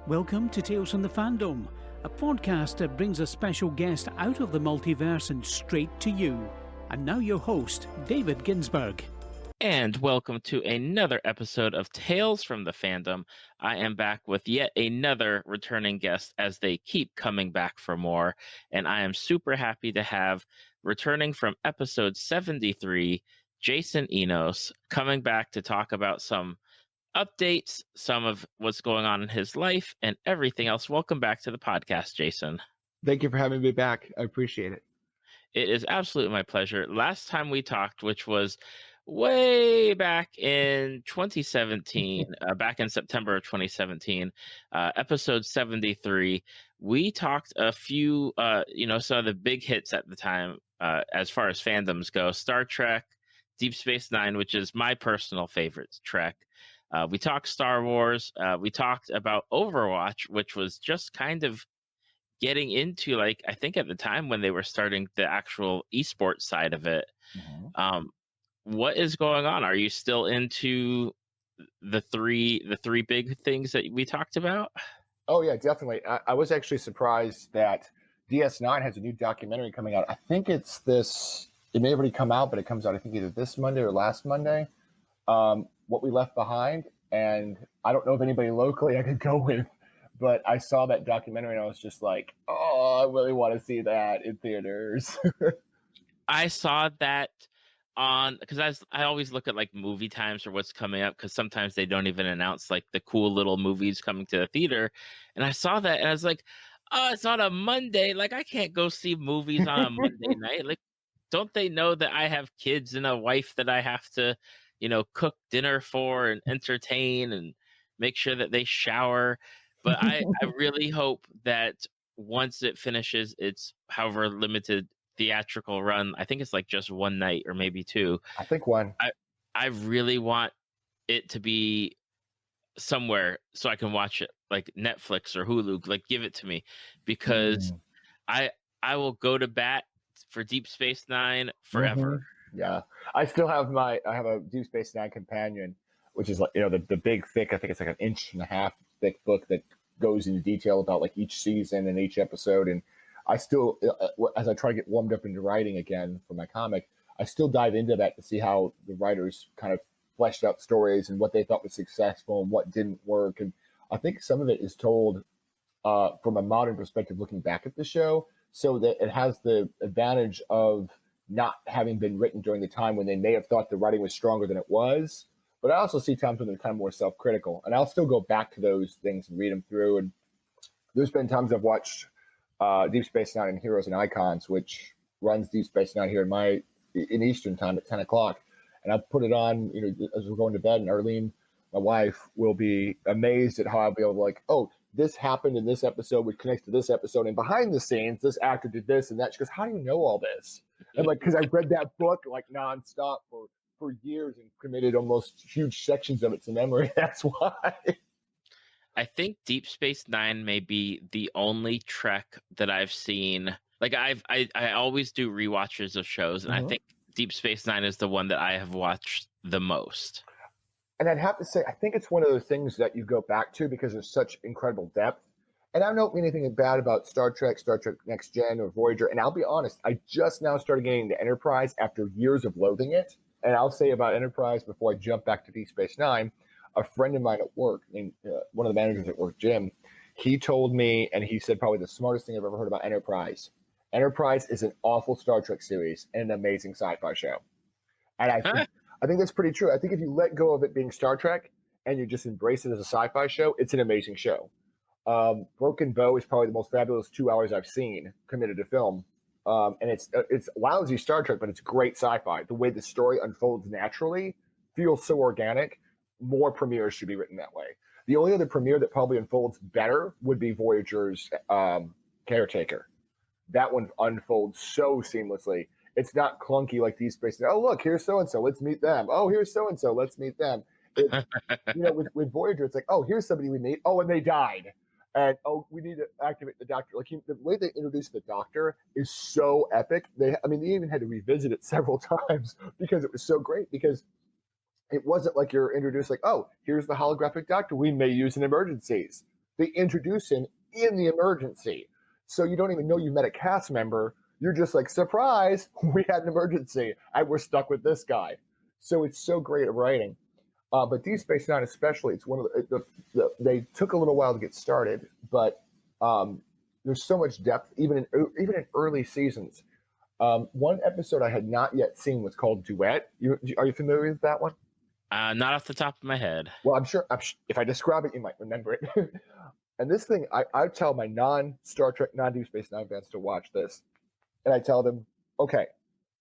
Welcome to Tales from the Fandom, a podcast that brings a special guest out of the multiverse and straight to you. And now your host, David Ginsburg. And welcome to another episode of Tales from the Fandom. I am back with yet another returning guest as they keep coming back for more. And I am super happy to have, returning from episode 73, Jason Enos, coming back to talk about some updates, some of what's going on in his life, and everything else. Welcome back to the podcast, Jason. Thank you for having me back. I appreciate it. It is absolutely my pleasure. Last time we talked, which was way back in 2017, back in September of 2017, episode 73, we talked a few, some of the big hits at the time as far as fandoms go. Star Trek, Deep Space Nine, which is my personal favorite Trek. We talked Star Wars. We talked about Overwatch, which was just kind of getting into, like, I think at the time when they were starting the actual esports side of it. Mm-hmm. What is going on? Are you still into the three big things that we talked about? Oh yeah, definitely. I was actually surprised that DS9 has a new documentary coming out. I think it may have already come out, but it comes out I think either this Monday or last Monday. What We Left Behind, and I don't know if anybody locally I could go with, but I saw that documentary and I was just like, oh, I really want to see that in theaters. I saw that because I always look at like movie times or what's coming up, because sometimes they don't even announce like the cool little movies coming to the theater, and I saw that and I was like, oh, it's on a Monday, like I can't go see movies on a Monday night. Like, don't they know that I have kids and a wife that I have to cook dinner for and entertain and make sure that they shower? But I really hope that once it finishes its however limited theatrical run, I think it's like just one night or maybe two. I think one. I really want it to be somewhere so I can watch it, like Netflix or Hulu. Like, give it to me, because I will go to bat for Deep Space Nine forever. Mm-hmm. Yeah, I still have I have a Deep Space Nine companion, which is like the big thick, I think it's like 1.5 inch thick book that goes into detail about like each season and each episode. And I still, as I try to get warmed up into writing again for my comic, I still dive into that to see how the writers kind of fleshed out stories and what they thought was successful and what didn't work. And I think some of it is told from a modern perspective, looking back at the show, so that it has the advantage of not having been written during the time when they may have thought the writing was stronger than it was. But I also see times when they're kind of more self-critical, and I'll still go back to those things and read them through. And there's been times I've watched Deep Space Nine and Heroes and Icons, which runs Deep Space Nine here in Eastern time at 10 o'clock. And I put it on, as we're going to bed, and Arlene, my wife, will be amazed at how I'll be able to, like, oh, this happened in this episode, which connects to this episode, and behind the scenes, this actor did this and that. She goes, how do you know all this? And like, because I read that book like nonstop for years and committed almost huge sections of it to memory. That's why. I think Deep Space Nine may be the only Trek that I've seen. Like, I always do rewatches of shows, and I think Deep Space Nine is the one that I have watched the most. And I'd have to say, I think it's one of those things that you go back to because there's such incredible depth. And I don't mean anything bad about Star Trek Next Gen, or Voyager. And I'll be honest, I just now started getting into Enterprise after years of loathing it. And I'll say about Enterprise, before I jump back to Deep Space Nine, a friend of mine at work, named one of the managers at work, Jim, he told me, and he said probably the smartest thing I've ever heard about Enterprise. Enterprise is an awful Star Trek series and an amazing sci-fi show. And I think that's pretty true. I think if you let go of it being Star Trek and you just embrace it as a sci-fi show, it's an amazing show. Broken Bow is probably the most fabulous 2 hours I've seen committed to film. And it's lousy Star Trek, but it's great sci-fi. The way the story unfolds naturally feels so organic. More premieres should be written that way. The only other premiere that probably unfolds better would be Voyager's Caretaker. That one unfolds so seamlessly. It's not clunky like Deep Space. Oh, look, here's so-and-so. Let's meet them. Oh, here's so-and-so. Let's meet them. It's, with Voyager, it's like, oh, here's somebody we meet. Oh, and they died. And, oh, we need to activate the Doctor. Like, the way they introduced the Doctor is so epic. They even had to revisit it several times because it was so great. Because it wasn't like you're introduced like, oh, here's the holographic Doctor we may use in emergencies. they introduce him in the emergency. So you don't even know you met a cast member. You're just like, surprise, we had an emergency and we're stuck with this guy. So it's so great at writing. But Deep Space Nine especially, it's one of they took a little while to get started, but there's so much depth, even in early seasons. One episode I had not yet seen was called Duet. Are you familiar with that one? Not off the top of my head. Well, I'm sure if I describe it, you might remember it. And this thing, I tell my non-Star Trek, non-Deep Space Nine fans to watch this. And I tell them, okay,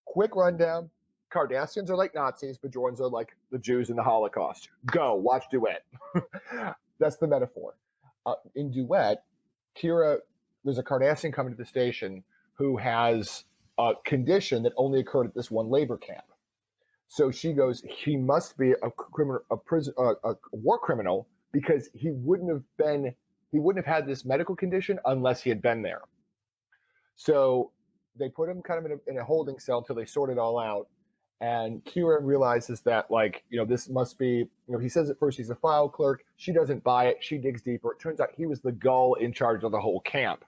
quick rundown. Cardassians are like Nazis, Bajorans are like the Jews in the Holocaust. Go, watch Duet. That's the metaphor. In Duet, Kira, there's a Cardassian coming to the station who has a condition that only occurred at this one labor camp. So she goes, he must be a war criminal because he wouldn't have had this medical condition unless he had been there. So they put him kind of in a holding cell until they sort it all out. And Kira realizes that, this must be, he says at first he's a file clerk. She doesn't buy it. She digs deeper. It turns out he was the gull in charge of the whole camp.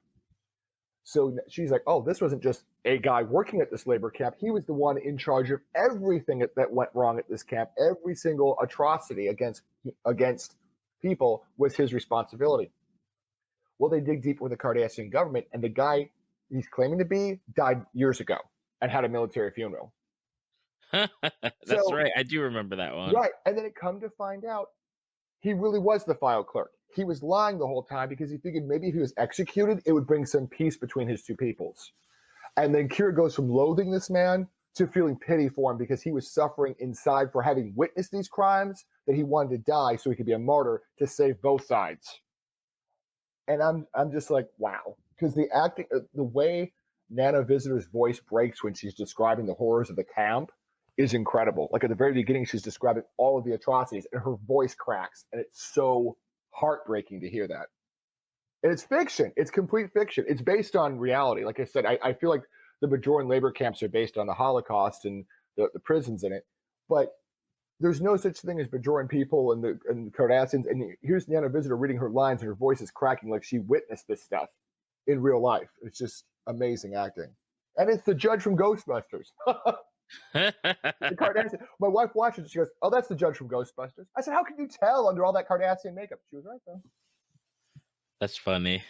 So she's like, oh, this wasn't just a guy working at this labor camp. He was the one in charge of everything that went wrong at this camp. Every single atrocity against people was his responsibility. Well, they dig deep with the Cardassian government, and the guy he's claiming to be died years ago and had a military funeral. That's right. I do remember that one. Right. And then it come to find out he really was the file clerk. He was lying the whole time because he figured maybe if he was executed, it would bring some peace between his two peoples. And then Kira goes from loathing this man to feeling pity for him because he was suffering inside for having witnessed these crimes, that he wanted to die so he could be a martyr to save both sides. And I'm just like, wow. Because the acting, the way Nana Visitor's voice breaks when she's describing the horrors of the camp is incredible. Like at the very beginning, she's describing all of the atrocities and her voice cracks. And it's so heartbreaking to hear that. And it's fiction. It's complete fiction. It's based on reality. Like I said, I feel like the Bajoran labor camps are based on the Holocaust and the prisons in it. But there's no such thing as Bajoran people and the Cardassians. And here's Nana Visitor reading her lines and her voice is cracking like she witnessed this stuff in real life. It's just amazing acting. And it's the judge from Ghostbusters. The Cardassian. My wife watched it. She goes, "Oh, that's the judge from Ghostbusters." I said, "How can you tell under all that Cardassian makeup?" She was right though. That's funny.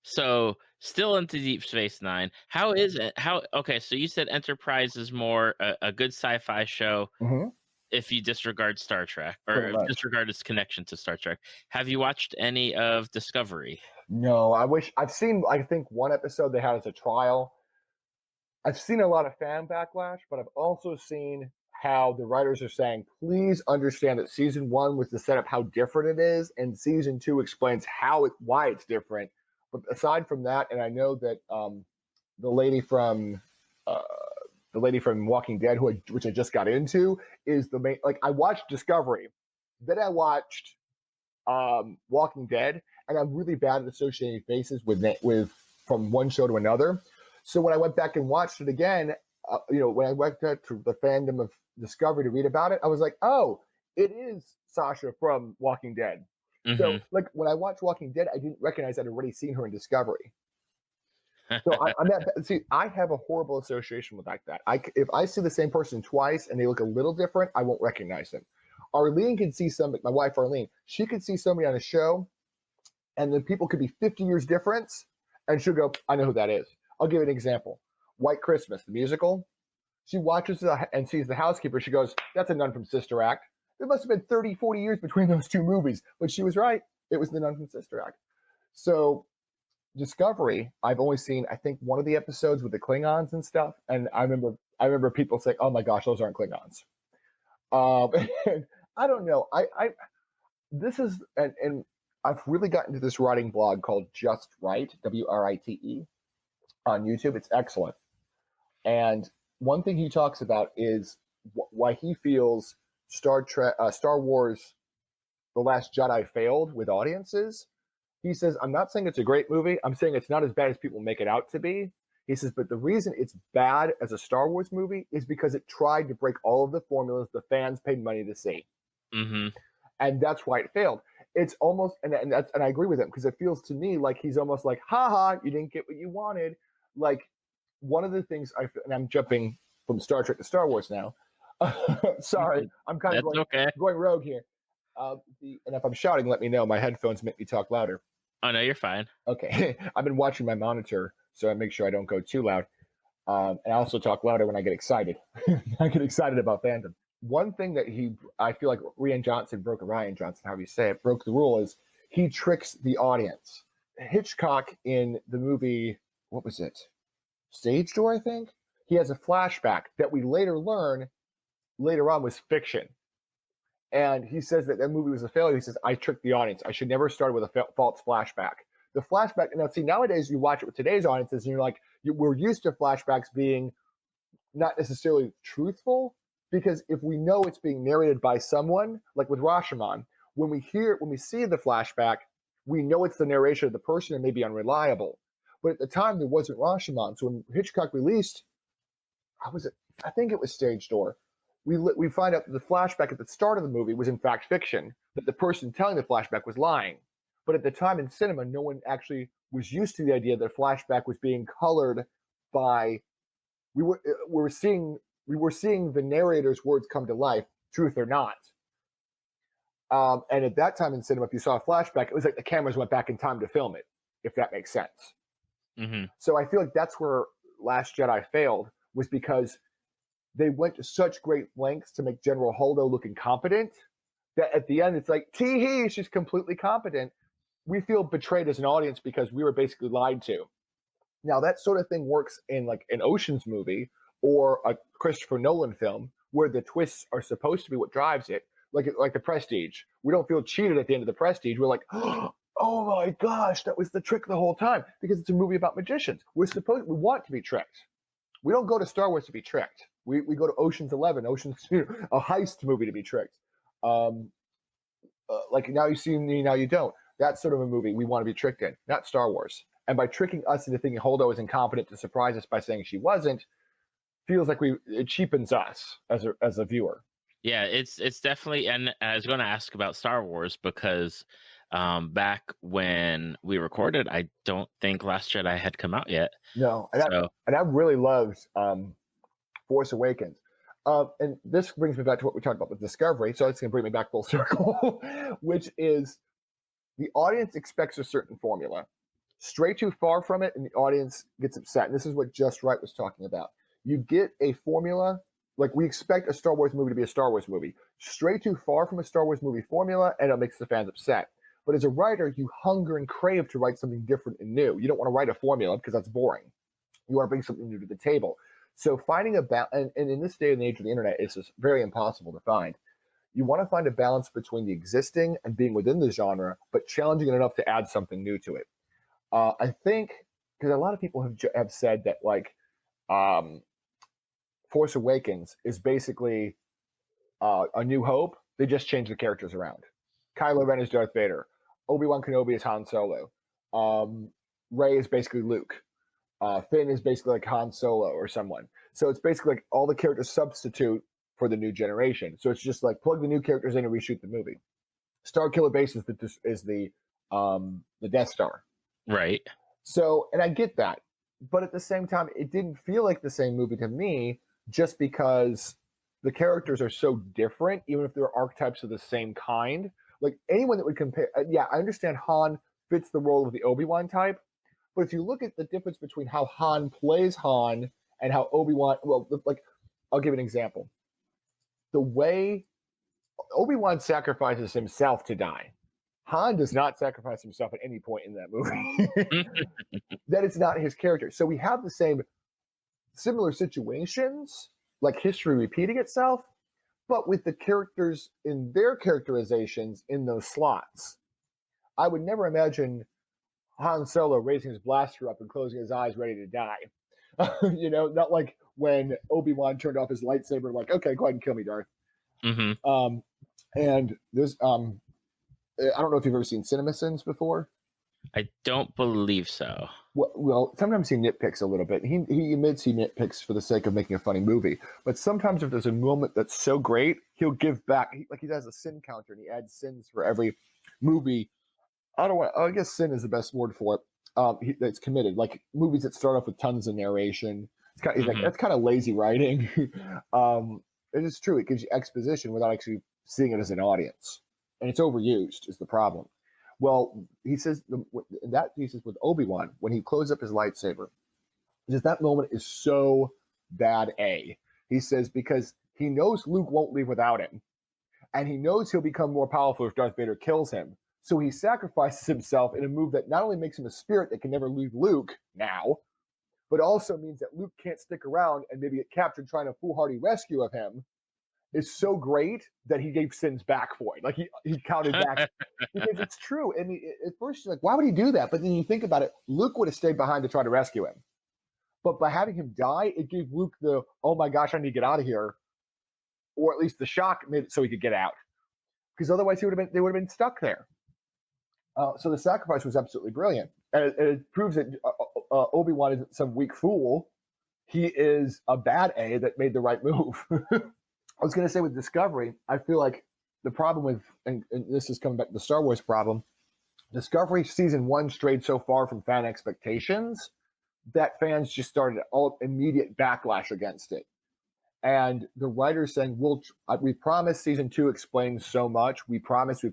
So, still into Deep Space Nine. How is it? Okay, so you said Enterprise is more a good sci-fi show if you disregard Star Trek or disregard its connection to Star Trek. Have you watched any of Discovery? No, I've seen, I think, one episode they had as a trial. I've seen a lot of fan backlash, but I've also seen how the writers are saying, please understand that season 1 was to set up how different it is, and season 2 explains why it's different. But aside from that, and I know that the lady from Walking Dead, which I just got into, is the main. Like I watched Discovery, then I watched Walking Dead, and I'm really bad at associating faces with from one show to another. So when I went back and watched it again, when I went to the fandom of Discovery to read about it, I was like, oh, it is Sasha from Walking Dead. So like when I watched Walking Dead, I didn't recognize I'd already seen her in Discovery. So I have a horrible association with that. If I see the same person twice and they look a little different, I won't recognize them. Arlene can see somebody, my wife Arlene, she could see somebody on a show and the people could be 50 years difference and she'll go, I know who that is. I'll give you an example. White Christmas, the musical. She watches and sees the housekeeper. She goes, that's a nun from Sister Act. There must have been 30, 40 years between those two movies. But she was right. It was the nun from Sister Act. So Discovery, I've only seen, I think, one of the episodes with the Klingons and stuff. And I remember people saying, oh my gosh, those aren't Klingons. And I don't know. And I've really gotten to this writing blog called Just Right, WRITE, on YouTube. It's excellent. And one thing he talks about is why he feels Star Wars The Last Jedi failed with audiences. He says, I'm not saying it's a great movie. I'm saying it's not as bad as people make it out to be. He says, but the reason it's bad as a Star Wars movie is because it tried to break all of the formulas the fans paid money to see. And that's why it failed. it's almost, and I agree with him, because it feels to me like he's almost like, haha, you didn't get what you wanted. Like, one of the things and I'm jumping from Star Trek to Star Wars now. Sorry, I'm kind of going rogue here. And if I'm shouting, let me know. My headphones make me talk louder. Oh, no, you're fine. Okay. I've been watching my monitor, so I make sure I don't go too loud. And I also talk louder when I get excited. I get excited about fandom. One thing that I feel like Rian Johnson broke the rule, is he tricks the audience. Hitchcock, in the movie, what was it? Stage Door, I think? He has a flashback that we later learn later on was fiction. And he says that movie was a failure. He says, I tricked the audience. I should never start with a false flashback. The flashback, now see, nowadays you watch it with today's audiences and you're like, we're used to flashbacks being not necessarily truthful, because if we know it's being narrated by someone, like with Rashomon, when we see the flashback, we know it's the narration of the person and may be unreliable. But at the time, there wasn't Rashomon. So when Hitchcock released, I think it was Stage Door, we find out that the flashback at the start of the movie was in fact fiction, that the person telling the flashback was lying. But at the time in cinema, no one actually was used to the idea that flashback was being colored by, we were seeing the narrator's words come to life, truth or not. And at that time in cinema, if you saw a flashback, it was like the cameras went back in time to film it, if that makes sense. Mm-hmm. So I feel like that's where Last Jedi failed, was because they went to such great lengths to make General Holdo look incompetent that at the end it's like, tee-hee, she's completely competent. We feel betrayed as an audience because we were basically lied to. Now that sort of thing works in like an Ocean's movie or a Christopher Nolan film, where the twists are supposed to be what drives it, like The Prestige. We don't feel cheated at the end of The Prestige. We're like, oh my gosh, that was the trick the whole time, because it's a movie about magicians. We want to be tricked. We don't go to Star Wars to be tricked. We go to Ocean's 11, a heist movie, to be tricked. Like Now You See Me, Now You Don't. That's sort of a movie we want to be tricked in, not Star Wars. And by tricking us into thinking Holdo is incompetent to surprise us by saying she wasn't, feels like it cheapens us as a viewer. Yeah, it's definitely, and I was going to ask about Star Wars because back when we recorded, I don't think Last Jedi had come out yet. No, and I really loved Force Awakens. And this brings me back to what we talked about with Discovery, so it's going to bring me back full circle, which is the audience expects a certain formula. Stray too far from it, and the audience gets upset. And this is what Just Right was talking about. You get a formula, like we expect a Star Wars movie to be a Star Wars movie. Stray too far from a Star Wars movie formula, and it makes the fans upset. But as a writer, you hunger and crave to write something different and new. You don't want to write a formula because that's boring. You want to bring something new to the table. So finding a balance, and in this day and age of the internet, it's just very impossible to find. You want to find a balance between the existing and being within the genre, but challenging it enough to add something new to it. I think, because a lot of people have said that, like, Force Awakens is basically A New Hope. They just changed the characters around. Kylo Ren is Darth Vader. Obi-Wan Kenobi is Han Solo. Rey is basically Luke. Finn is basically like Han Solo or someone. So it's basically like all the characters substitute for the new generation. So it's just like plug the new characters in and reshoot the movie. Starkiller Base is the Death Star. Right. So, and I get that. But at the same time, it didn't feel like the same movie to me, just because the characters are so different, even if they're archetypes of the same kind. Like anyone that would compare, yeah, I understand Han fits the role of the Obi-Wan type, but if you look at the difference between how Han plays Han and how Obi-Wan, well, like, I'll give an example. The way Obi-Wan sacrifices himself to die, Han does not sacrifice himself at any point in that movie. That is not his character. So we have the similar situations, like history repeating itself, but with the characters in their characterizations in those slots. I would never imagine Han Solo raising his blaster up and closing his eyes ready to die. Not like when Obi-Wan turned off his lightsaber, like, okay, go ahead and kill me, Darth. Mm-hmm. And there's, I don't know if you've ever seen CinemaSins before. I don't believe so. Well, sometimes he nitpicks a little bit. He admits he nitpicks for the sake of making a funny movie. But sometimes if there's a moment that's so great, he'll give back. He does a sin counter, and he adds sins for every movie. I guess sin is the best word for it. That's committed, like movies that start off with tons of narration. He's like, that's kind of lazy writing. It is true. It gives you exposition without actually seeing it as an audience, and it's overused is the problem. Well, he says that thesis with Obi-Wan when he closed up his lightsaber, just that moment is so bad. He says because he knows Luke won't leave without him, and he knows he'll become more powerful if Darth Vader kills him. So he sacrifices himself in a move that not only makes him a spirit that can never leave Luke now, but also means that Luke can't stick around and maybe get captured trying a foolhardy rescue of him. Is so great that he gave sins back for it. Like he counted back because it's true. I mean, at first you're like, why would he do that? But then you think about it, Luke would have stayed behind to try to rescue him. But by having him die, it gave Luke the, oh my gosh, I need to get out of here. Or at least the shock made it so he could get out. Because otherwise they would have been stuck there. So the sacrifice was absolutely brilliant. And it proves that Obi-Wan isn't some weak fool. He is a bad A that made the right move. I was going to say with Discovery, I feel like the problem with, and this is coming back to the Star Wars problem, Discovery Season 1 strayed so far from fan expectations that fans just started all immediate backlash against it. And the writers saying, we promise Season 2 explains so much. We promise.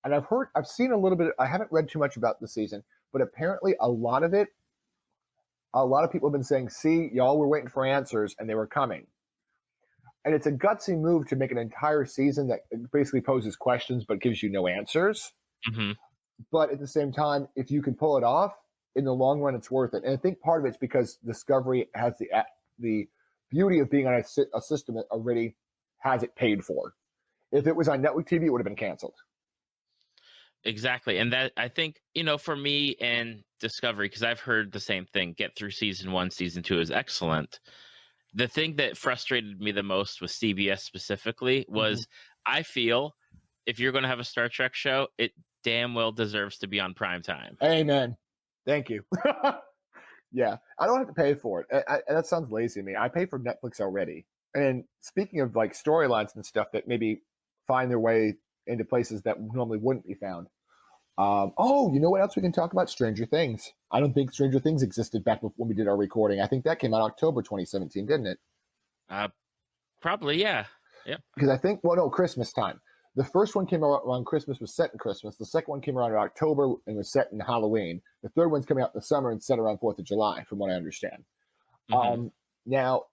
And I've seen a little bit, I haven't read too much about the season, but apparently a lot of people have been saying, see, y'all were waiting for answers and they were coming. And it's a gutsy move to make an entire season that basically poses questions but gives you no answers. Mm-hmm. But at the same time, if you can pull it off, in the long run, it's worth it. And I think part of it's because Discovery has the beauty of being on a system that already has it paid for. If it was on network TV, it would have been canceled. Exactly. And that, I think, for me and Discovery, because I've heard the same thing, get through Season 1, Season 2 is excellent. The thing that frustrated me the most with CBS specifically was I feel if you're going to have a Star Trek show, it damn well deserves to be on prime time. Amen. Thank you. Yeah, I don't have to pay for it. That sounds lazy to me. I pay for Netflix already. And speaking of like storylines and stuff that maybe find their way into places that normally wouldn't be found. You know what else we can talk about? Stranger Things. I don't think Stranger Things existed back when we did our recording. I think that came out October 2017, didn't it? Probably, yeah. Yep. Because I think, Christmas time. The first one came out around Christmas, was set in Christmas. The second one came around in October and was set in Halloween. The third one's coming out in the summer and set around 4th of July, from what I understand. Now,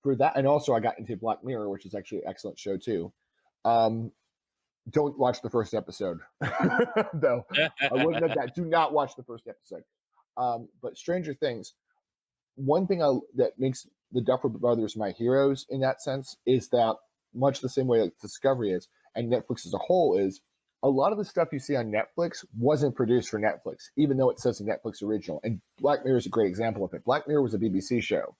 for that, and also I got into Black Mirror, which is actually an excellent show too. Don't watch the first episode, though. I wouldn't have that. Do not watch the first episode. But Stranger Things, one thing that makes the Duffer Brothers my heroes in that sense is that much the same way that Discovery is, and Netflix as a whole is, a lot of the stuff you see on Netflix wasn't produced for Netflix, even though it says a Netflix original. And Black Mirror is a great example of it. Black Mirror was a BBC show.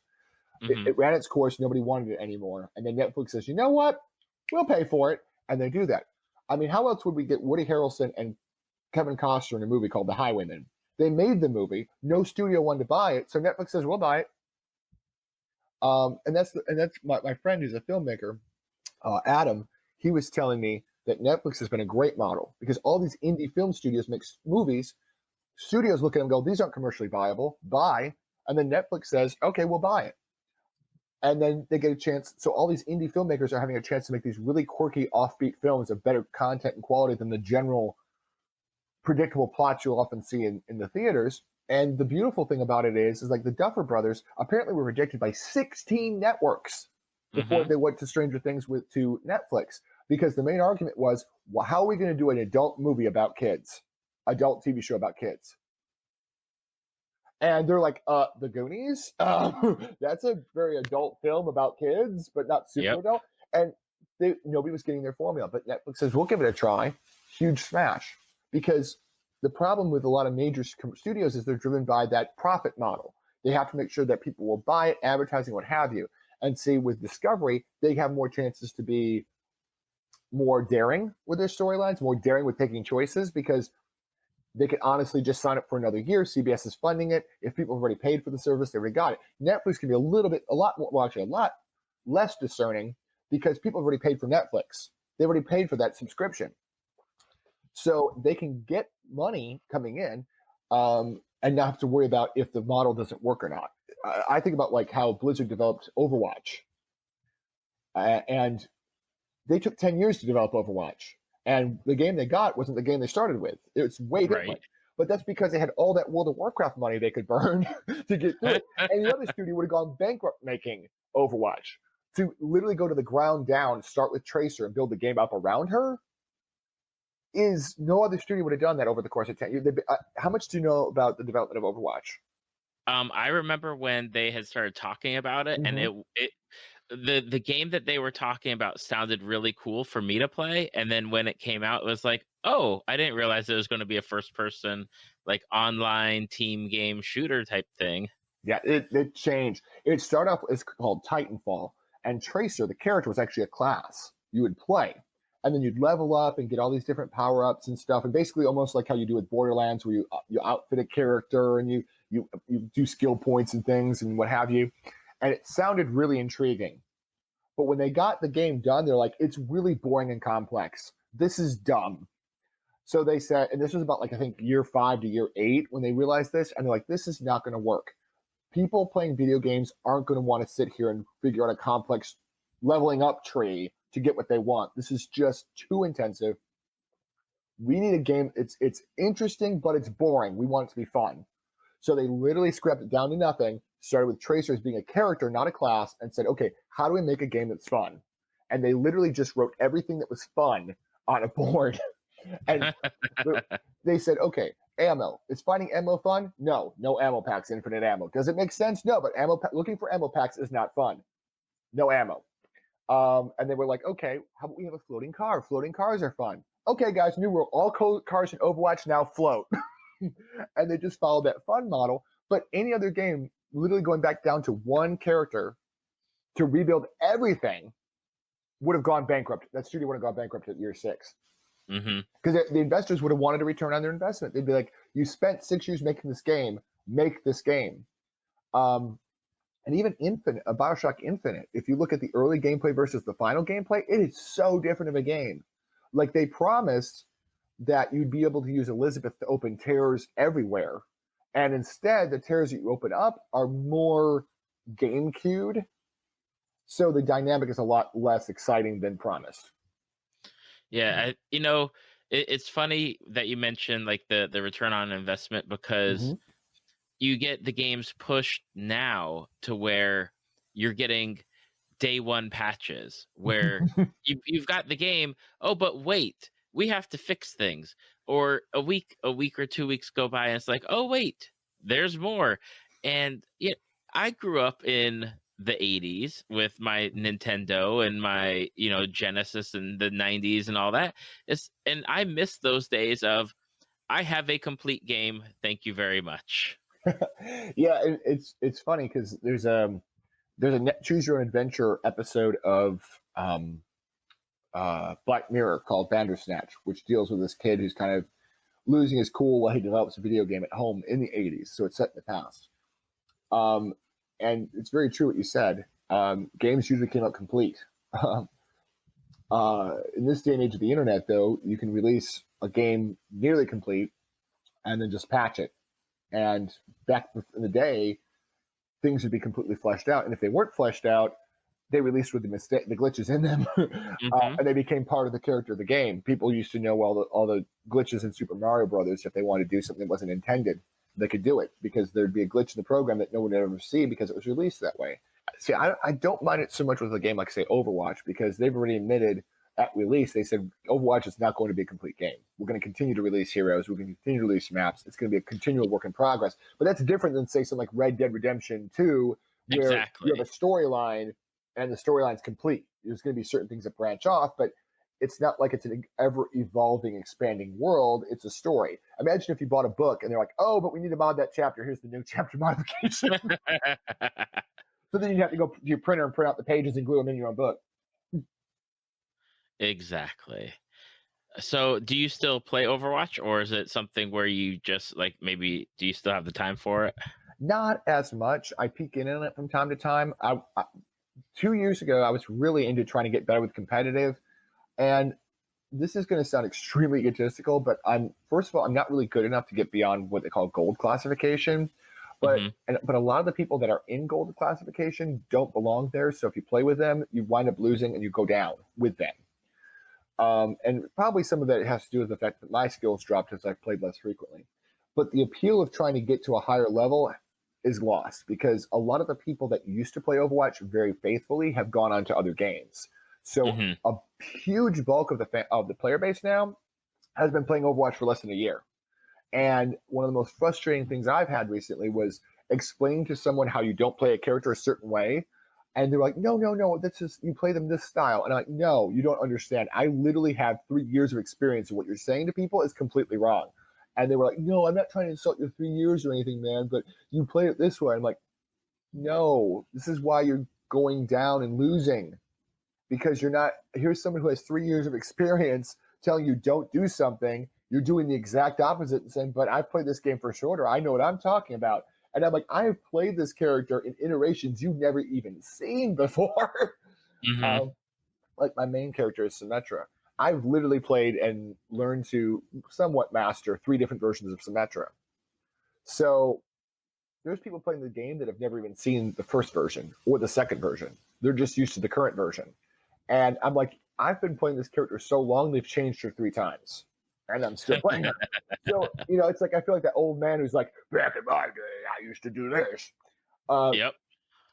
It ran its course. Nobody wanted it anymore. And then Netflix says, you know what? We'll pay for it. And they do that. I mean, how else would we get Woody Harrelson and Kevin Costner in a movie called The Highwaymen? They made the movie. No studio wanted to buy it. So Netflix says, we'll buy it. And that's my friend who's a filmmaker, Adam. He was telling me that Netflix has been a great model because all these indie film studios make movies. Studios look at them and go, these aren't commercially viable. Buy. And then Netflix says, okay, we'll buy it. And then they get a chance. So all these indie filmmakers are having a chance to make these really quirky, offbeat films of better content and quality than the general predictable plots you'll often see in the theaters. And the beautiful thing about it is like the Duffer Brothers apparently were rejected by 16 networks before they went to Stranger Things to Netflix, because the main argument was, well, how are we going to do an adult movie about kids, adult TV show about kids? And they're like, The Goonies? That's a very adult film about kids, but not super adult. And nobody was getting their formula. But Netflix says, we'll give it a try. Huge smash. Because the problem with a lot of major studios is they're driven by that profit model. They have to make sure that people will buy it, advertising, what have you. And see, with Discovery, they have more chances to be more daring with their storylines, more daring with taking choices, because they could honestly just sign up for another year. CBS is funding it. If people have already paid for the service, they already got it. Netflix can be a lot less discerning, because people have already paid for Netflix. They've already paid for that subscription. so they can get money coming in, and not have to worry about if the model doesn't work or not. I think about like how Blizzard developed Overwatch, and they took 10 years to develop Overwatch, and the game they got wasn't the game they started with. It's way different. Right. But that's because they had all that World of Warcraft money they could burn to get through it. And the other studio would have gone bankrupt making Overwatch. To literally go to the ground down, start with Tracer, and build the game up around her, is no other studio would have done that over the course of 10 years. How much do you know about the development of Overwatch? I remember when they had started talking about it, and the game that they were talking about sounded really cool for me to play, and then when it came out, it was like, oh, I didn't realize it was going to be a first person, like, online team game shooter type thing. Yeah, it changed. It started off, it's called Titanfall, and Tracer, the character, was actually a class you would play, and then you'd level up and get all these different power-ups and stuff, and basically almost like how you do with Borderlands, where you outfit a character and you do skill points and things and what have you. And it sounded really intriguing. But when they got the game done, they're like, it's really boring and complex. This is dumb. So they said, and this was about like, I think year 5 to year 8 when they realized this, and they're like, this is not going to work. People playing video games aren't going to want to sit here and figure out a complex leveling up tree to get what they want. This is just too intensive. We need a game. It's interesting, but it's boring. We want it to be fun. So they literally scrapped it down to nothing, started with Tracer as being a character, not a class, and said, okay, how do we make a game that's fun? And they literally just wrote everything that was fun on a board. And they said, okay, ammo. Is finding ammo fun? No ammo packs, infinite ammo. Does it make sense? No, but looking for ammo packs is not fun. No ammo. And they were like, okay, how about we have a floating car? Floating cars are fun. Okay, guys, new rule. All cars in Overwatch now float. And they just followed that fun model. But any other game, literally going back down to one character to rebuild everything, would have gone bankrupt. That studio would have gone bankrupt at year 6. Because the investors would have wanted a return on their investment. They'd be like, you spent 6 years making this game, make this game. And even Bioshock Infinite, if you look at the early gameplay versus the final gameplay, it is so different of a game. Like, they promised that you'd be able to use Elizabeth to open tears everywhere. And instead, the tears that you open up are more game queued. So the dynamic is a lot less exciting than promised. Yeah, it's funny that you mentioned like the return on investment, because you get the games pushed now to where you're getting day one patches where you've got the game. Oh, but wait, we have to fix things. Or a week or 2 weeks go by and it's like, oh wait, there's more. And I grew up in the 80s with my Nintendo and my Genesis in the 90s and all that. And I miss those days of, I have a complete game, thank you very much. Yeah, it's funny because there's a choose your own adventure episode of Black Mirror called Bandersnatch, which deals with this kid who's kind of losing his cool while he develops a video game at home in the 80s. So it's set in the past. And it's very true what you said. Games usually came out complete. In this day and age of the internet, though, you can release a game nearly complete and then just patch it. And back in the day, things would be completely fleshed out. And if they weren't fleshed out, they released with the glitches in them, and they became part of the character of the game. People used to know all the glitches in Super Mario Brothers. If they wanted to do something that wasn't intended, they could do it because there'd be a glitch in the program that no one would ever see because it was released that way. See, I don't mind it so much with a game like, say, Overwatch, because they've already admitted at release, they said Overwatch is not going to be a complete game. We're going to continue to release heroes. We're going to continue to release maps. It's going to be a continual work in progress. But that's different than, say, something like Red Dead Redemption 2, where you have a storyline and the storyline's complete. There's going to be certain things that branch off, but it's not like it's an ever-evolving, expanding world. It's a story. Imagine if you bought a book and they're like, oh, but we need to mod that chapter. Here's the new chapter modification. So then you have to go to your printer and print out the pages and glue them in your own book. Exactly. So do you still play Overwatch, or is it something where you just like, maybe do you still have the time for it? Not as much. I peek in on it from time to time. 2 years ago, I was really into trying to get better with competitive. And this is going to sound extremely egotistical, but first of all, I'm not really good enough to get beyond what they call gold classification. But but a lot of the people that are in gold classification don't belong there. So if you play with them, you wind up losing and you go down with them. And probably some of that has to do with the fact that my skills dropped as I played less frequently. But the appeal of trying to get to a higher level is lost because a lot of the people that used to play Overwatch very faithfully have gone on to other games. So a huge bulk of the player base now has been playing Overwatch for less than a year. And one of the most frustrating things I've had recently was explaining to someone how you don't play a character a certain way. And they're like, no, this is, you play them this style. And I'm like, no, you don't understand. I literally have 3 years of experience, and what you're saying to people is completely wrong. And they were like, no, I'm not trying to insult your 3 years or anything, man, but you play it this way. I'm like, no, this is why you're going down and losing. Because you're not, here's someone who has 3 years of experience telling you don't do something. You're doing the exact opposite and saying, but I've played this game for shorter. I know what I'm talking about. And I'm like, I have played this character in iterations you've never even seen before. Like my main character is Symmetra. I've literally played and learned to somewhat master 3 different versions of Symmetra. So there's people playing the game that have never even seen the first version or the second version. They're just used to the current version. And I'm like, I've been playing this character so long, they've changed her 3 times. And I'm still playing her. So, it's like I feel like that old man who's like, back in my day, I used to do this.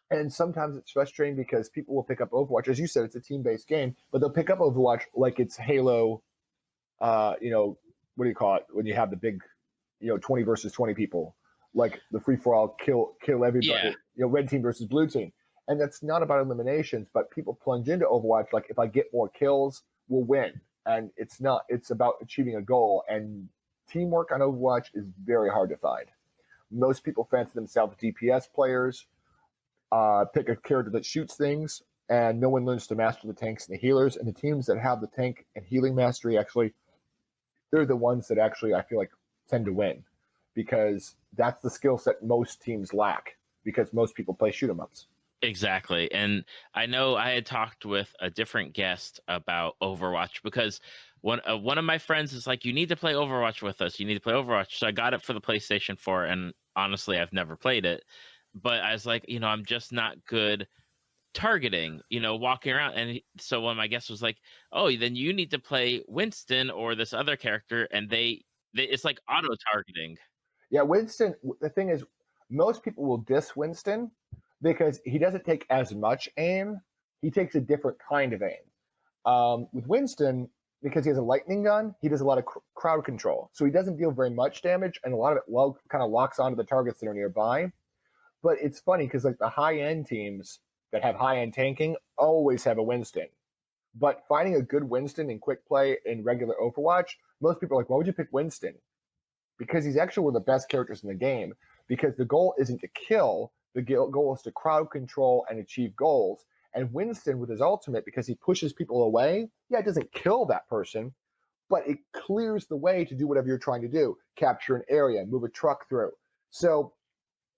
And sometimes it's frustrating because people will pick up Overwatch. As you said, it's a team-based game, but they'll pick up Overwatch like it's Halo, what do you call it? When you have the big, 20 versus 20 people, like the free-for-all, kill everybody, red team versus blue team. And that's not about eliminations, but people plunge into Overwatch like, if I get more kills, we'll win. And it's not. It's about achieving a goal. And teamwork on Overwatch is very hard to find. Most people fancy themselves DPS players, pick a character that shoots things, and no one learns to master the tanks and the healers. And the teams that have the tank and healing mastery, actually, they're the ones that actually, I feel like, tend to win. Because that's the skill set most teams lack. Because most people play shoot-'em-ups. Exactly. And I know I had talked with a different guest about Overwatch because one of my friends is like, you need to play Overwatch with us. You need to play Overwatch. So I got it for the PlayStation 4. And honestly, I've never played it. But I was like, I'm just not good targeting, walking around. And so when my guest was like, oh, then you need to play Winston or this other character. And they it's like auto targeting. Yeah, Winston, the thing is, most people will diss Winston because he doesn't take as much aim. He takes a different kind of aim. With Winston, because he has a lightning gun, he does a lot of crowd control. So he doesn't deal very much damage, and a lot of it kind of locks onto the targets that are nearby. But it's funny because like the high-end teams that have high-end tanking always have a Winston. But finding a good Winston in quick play in regular Overwatch, most people are like, why would you pick Winston? Because he's actually one of the best characters in the game. Because the goal isn't to kill, the goal is to crowd control and achieve goals. And Winston, with his ultimate, because he pushes people away, it doesn't kill that person, but it clears the way to do whatever you're trying to do. Capture an area, move a truck through. So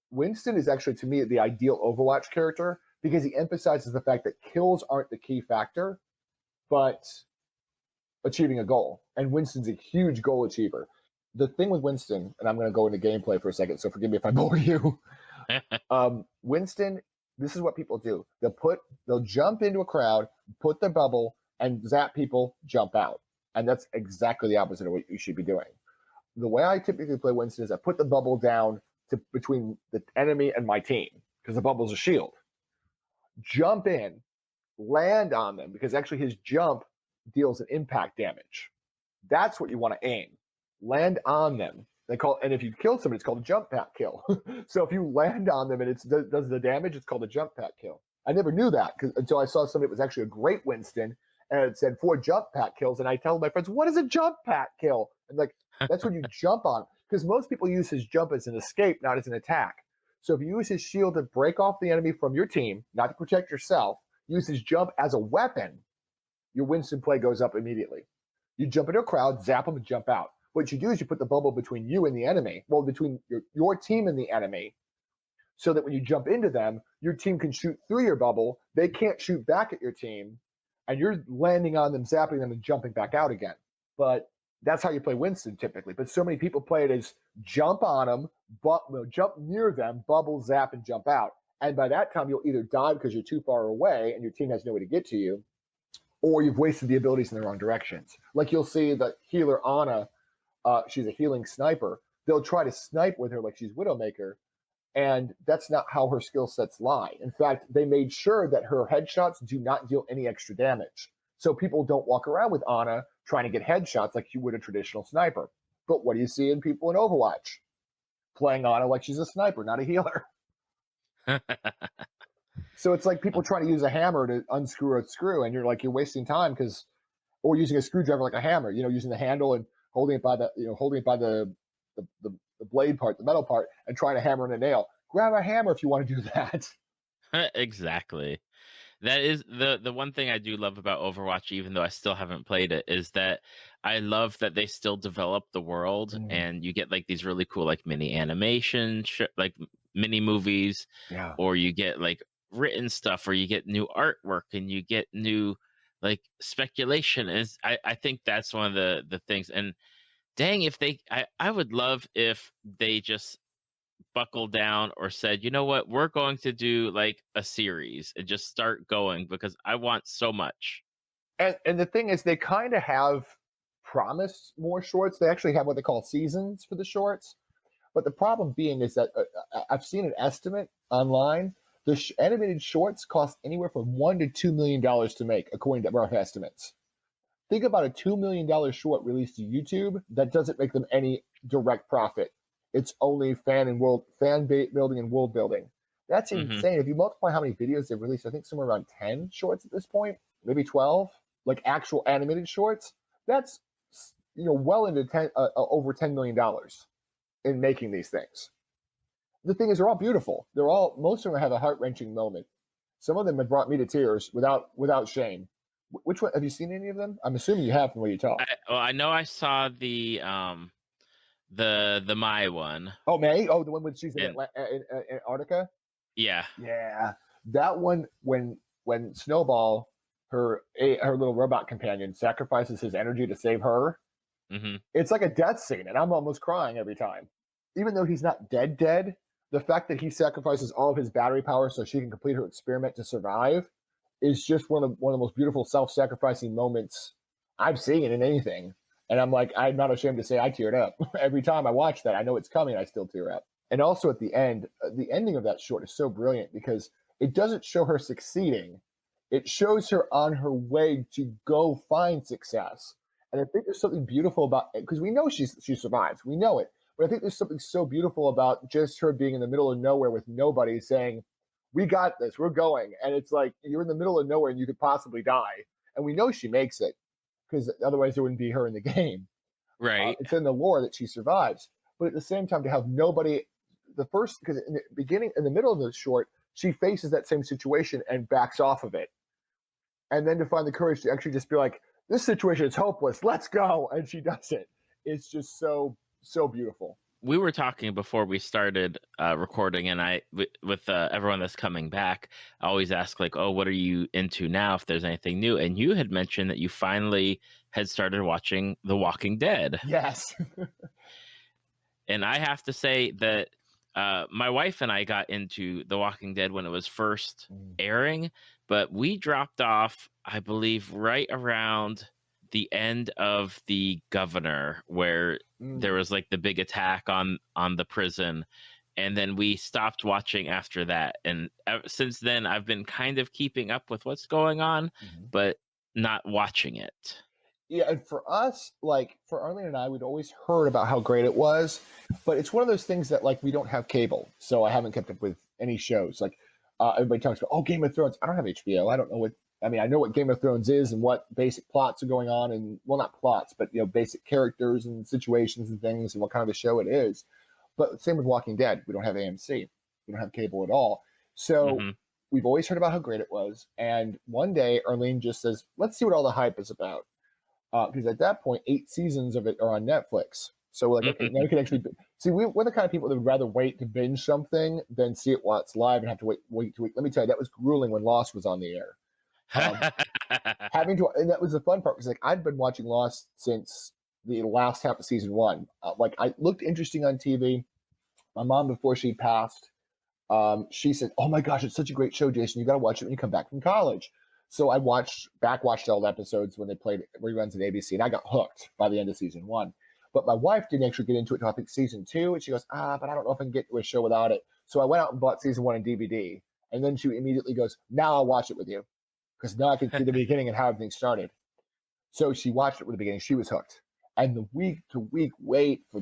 Winston is actually, to me, the ideal Overwatch character because he emphasizes the fact that kills aren't the key factor, but achieving a goal. And Winston's a huge goal achiever. The thing with Winston, and I'm going to go into gameplay for a second, so forgive me if I bore you. Winston, this is what people do. They'll jump into a crowd, put the bubble, and zap people, jump out. And that's exactly the opposite of what you should be doing. The way I typically play Winston is I put the bubble down between the enemy and my team, because the bubble's a shield. Jump in, land on them, because actually his jump deals an impact damage. That's what you want to aim. Land on them. And if you kill somebody, it's called a jump pack kill. So if you land on them and it does the damage, it's called a jump pack kill. I never knew that until I saw somebody that was actually a great Winston and it said 4 jump pack kills. And I tell my friends, what is a jump pack kill? And like, that's when you jump on. Because most people use his jump as an escape, not as an attack. So if you use his shield to break off the enemy from your team, not to protect yourself, use his jump as a weapon, your Winston play goes up immediately. You jump into a crowd, zap them, and jump out. What you do is you put the bubble between you and the enemy, between your team and the enemy, so that when you jump into them, your team can shoot through your bubble. They can't shoot back at your team, and you're landing on them, zapping them, and jumping back out again. But that's how you play Winston typically. But so many people play it as jump on them, jump near them, bubble, zap, and jump out. And by that time, you'll either die because you're too far away and your team has no way to get to you, or you've wasted the abilities in the wrong directions. Like you'll see the healer Ana, she's a healing sniper. They'll try to snipe with her like she's Widowmaker, and that's not how her skill sets lie. In fact, they made sure that her headshots do not deal any extra damage. So people don't walk around with Ana trying to get headshots like you would a traditional sniper. But what do you see in people in Overwatch? Playing Ana like she's a sniper, not a healer. So it's like people trying to use a hammer to unscrew a screw, and you're wasting time or using a screwdriver like a hammer, using the handle and holding it by the blade part, the metal part, and trying to hammer in a nail. Grab a hammer if you want to do that. Exactly. That is the one thing I do love about Overwatch, even though I still haven't played it, is that I love that they still develop the world, and you get like these really cool like mini animation, like mini movies, or you get like written stuff, or you get new artwork, and you get new like speculation. Is I think that's one of the things. And dang, if I would love if they just buckled down or said, you know what, we're going to do like a series and just start going, because I want so much. And the thing is, they kind of have promised more shorts. They actually have what they call seasons for the shorts. But the problem being is that I've seen an estimate online. The animated shorts cost anywhere from $1 to $2 million to make, according to rough estimates. Think about a $2 million short released to YouTube. That doesn't make them any direct profit. It's only fan building and world building. That's insane. If you multiply how many videos they've released, I think somewhere around 10 shorts at this point, maybe 12, like actual animated shorts. That's well into over $10 million in making these things. The thing is, they're all beautiful. Most of them have a heart-wrenching moment. Some of them have brought me to tears without shame. Which one have you seen? Any of them? I'm assuming you have from the way you talk. I know I saw the Mai one. Oh, May? Oh, the one when she's in Antarctica? Yeah. Yeah. That one, when Snowball, her little robot companion, sacrifices his energy to save her, it's like a death scene, and I'm almost crying every time. Even though he's not dead, the fact that he sacrifices all of his battery power so she can complete her experiment to survive is just one of the most beautiful self-sacrificing moments I've seen in anything. And I'm not ashamed to say I teared up. Every time I watch that, I know it's coming, I still tear up. And also at the end, the ending of that short is so brilliant because it doesn't show her succeeding. It shows her on her way to go find success. And I think there's something beautiful about it, because we know she survives. We know it. But I think there's something so beautiful about just her being in the middle of nowhere with nobody saying, we got this, we're going. And it's like, you're in the middle of nowhere and you could possibly die. And we know she makes it, because otherwise there wouldn't be her in the game. Right. It's in the lore that she survives. But at the same time, to have nobody, because in the middle of the short, she faces that same situation and backs off of it. And then to find the courage to actually just be like, this situation is hopeless, let's go. And she does it. It's just so beautiful. We were talking before we started recording, and with everyone that's coming back, I always ask like, oh, what are you into now, if there's anything new? And you had mentioned that you finally had started watching The Walking Dead. Yes. And I have to say that my wife and I got into The Walking Dead when it was first airing, but we dropped off, I believe, right around the end of The Governor, where there was like the big attack on the prison, and then we stopped watching after that. And since then, I've been kind of keeping up with what's going on, but not watching it. Yeah, and for us, like for Arlene and I, we'd always heard about how great it was, but it's one of those things that like we don't have cable, so I haven't kept up with any shows. Like everybody talks about, oh, Game of Thrones. I don't have HBO. I don't know what. I mean, I know what Game of Thrones is and what basic plots are going on, and well, not plots, but basic characters and situations and things, and what kind of a show it is. But same with Walking Dead. We don't have AMC. We don't have cable at all. So we've always heard about how great it was. And one day, Arlene just says, let's see what all the hype is about. Because at that point, 8 seasons of it are on Netflix. So we're like, okay, now we can actually see. We're the kind of people that would rather wait to binge something than see it while it's live and have to wait to wait. Let me tell you, that was grueling when Lost was on the air. Having to, and that was the fun part, because like I'd been watching Lost since the last half of season one. Like I looked interesting on TV. My mom, before she passed, she said, "Oh my gosh, it's such a great show, Jason. You got to watch it when you come back from college." So I watched all the episodes when they played reruns at ABC, and I got hooked by the end of season one. But my wife didn't actually get into it until I think season two, and she goes, but I don't know if I can get to a show without it. So I went out and bought season one on DVD, and then she immediately goes, "Now I'll watch it with you, because now I can see the beginning and how everything started." So she watched it with the beginning. She was hooked. And the week to week wait for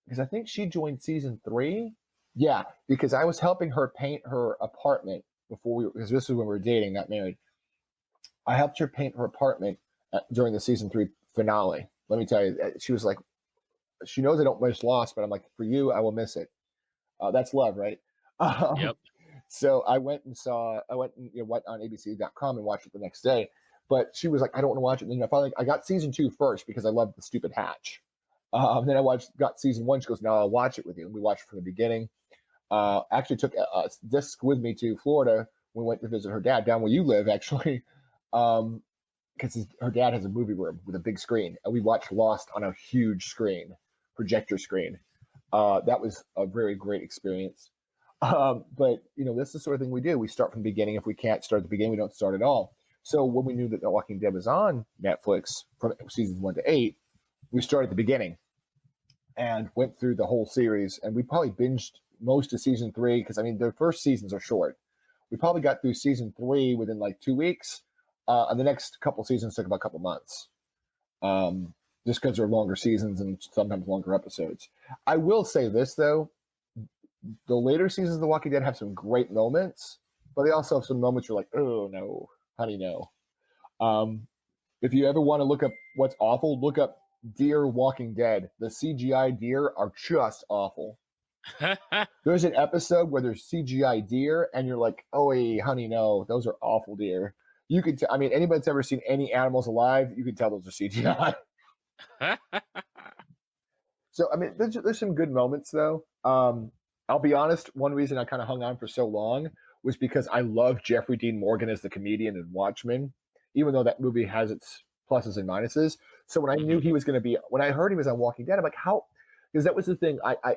because I think she joined season three. Yeah, because I was helping her paint her apartment because this was when we were dating, not married. I helped her paint her apartment during the season three finale. Let me tell you, she was like, she knows I don't miss Lost, but I'm like, for you, I will miss it. That's love, right? Yep. So I went and went on ABC.com and watched it the next day. But she was like, I don't want to watch it. And then I got season two first because I loved the stupid hatch. Then I got season one. She goes, "No, I'll watch it with you." And we watched it from the beginning. Actually took a disc with me to Florida. We went to visit her dad down where you live, actually. Because her dad has a movie room with a big screen. And we watched Lost on a huge screen, projector screen. That was a very great experience. But, this is the sort of thing we do. We start from the beginning. If we can't start at the beginning, we don't start at all. So when we knew that The Walking Dead was on Netflix from seasons 1 to 8, we started at the beginning and went through the whole series. And we probably binged most of season 3 because, the first seasons are short. We probably got through season 3 within like 2 weeks. And the next couple seasons took about a couple months. Just because they're longer seasons and sometimes longer episodes. I will say this, though. The later seasons of The Walking Dead have some great moments, but they also have some moments you're like, oh, no, honey, no. If you ever want to look up what's awful, look up Deer Walking Dead. The CGI deer are just awful. There's an episode where there's CGI deer, and you're like, oh, hey, honey, no, those are awful deer. You could, anybody that's ever seen any animals alive, you can tell those are CGI. So, there's some good moments, though. I'll be honest, one reason I kind of hung on for so long was because I love Jeffrey Dean Morgan as the comedian in Watchmen, even though that movie has its pluses and minuses. So when I knew he was going to be, when I heard he was on Walking Dead, I'm like, how? Because that was the thing. I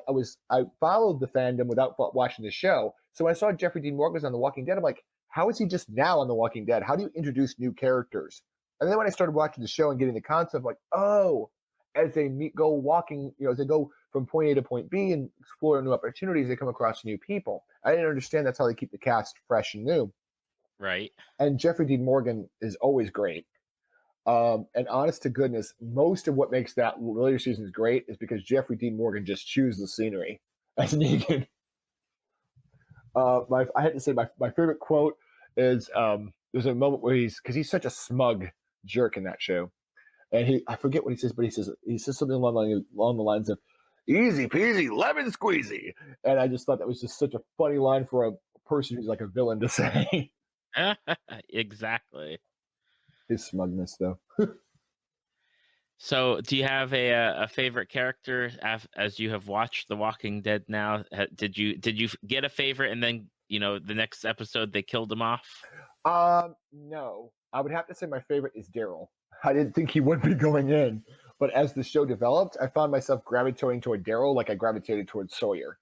followed the fandom without watching the show. So when I saw Jeffrey Dean Morgan was on The Walking Dead, I'm like, how is he just now on The Walking Dead? How do you introduce new characters? And then when I started watching the show and getting the concept, like, oh, as they go walking, as they go from point A to point B and explore new opportunities, they come across new people. I didn't understand that's how they keep the cast fresh and new. Right. And Jeffrey Dean Morgan is always great. And honest to goodness, most of what makes that later seasons great is because Jeffrey Dean Morgan just chews the scenery as needed. I had to say my favorite quote is there's a moment where because he's such a smug jerk in that show. And I forget what he says, but he says something along the lines of "easy peasy lemon squeezy," and I just thought that was just such a funny line for a person who's like a villain to say. Exactly. His smugness, though. So, do you have a favorite character as you have watched The Walking Dead now? Did you get a favorite and then the next episode they killed him off? No, I would have to say my favorite is Daryl. I didn't think he would be going in, but as the show developed, I found myself gravitating toward Daryl like I gravitated toward Sawyer.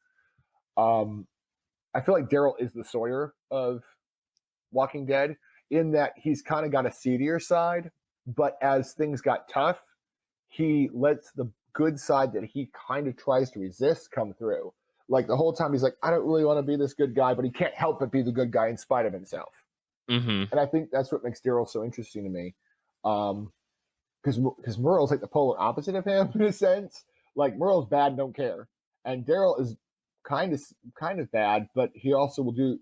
I feel like Daryl is the Sawyer of Walking Dead in that he's kind of got a seedier side, but as things got tough, he lets the good side that he kind of tries to resist come through. Like the whole time he's like, I don't really want to be this good guy, but he can't help but be the good guy in spite of himself. Mm-hmm. And I think that's what makes Daryl so interesting to me. Because Merle's like the polar opposite of him in a sense. Like Merle's bad and don't care, and Daryl is kind of bad, but he also will do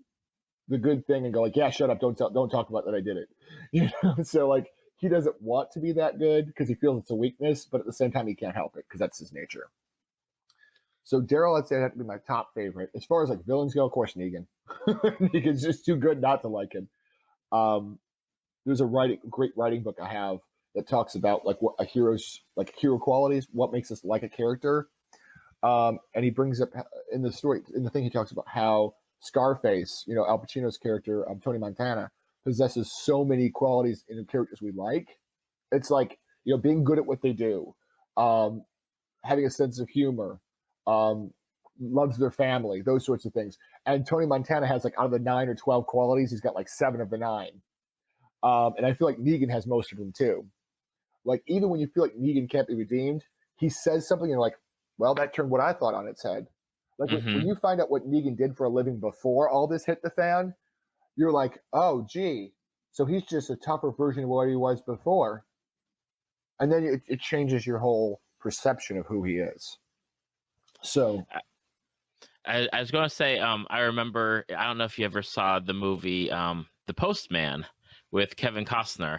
the good thing and go like, yeah, shut up, don't talk about that I did it. So like he doesn't want to be that good because he feels it's a weakness, but at the same time he can't help it because that's his nature. So Daryl, I'd say that to be my top favorite. As far as like villains go, of course Negan. Negan's just too good not to like him. There's a great writing book I have that talks about like what a hero's like hero qualities, what makes us like a character. And he brings up in the story, in the thing he talks about how Scarface, Al Pacino's character, Tony Montana, possesses so many qualities in the characters we like. It's like, being good at what they do, having a sense of humor, loves their family, those sorts of things. And Tony Montana has, like, out of the 9 or 12 qualities, he's got like 7 of the 9. And I feel like Negan has most of them too. Like, even when you feel like Negan can't be redeemed, he says something and you're like, well, that turned what I thought on its head. Like, when you find out what Negan did for a living before all this hit the fan, you're like, oh, gee, so he's just a tougher version of what he was before. And then it changes your whole perception of who he is. So I was going to say, I remember, I don't know if you ever saw the movie The Postman with Kevin Costner,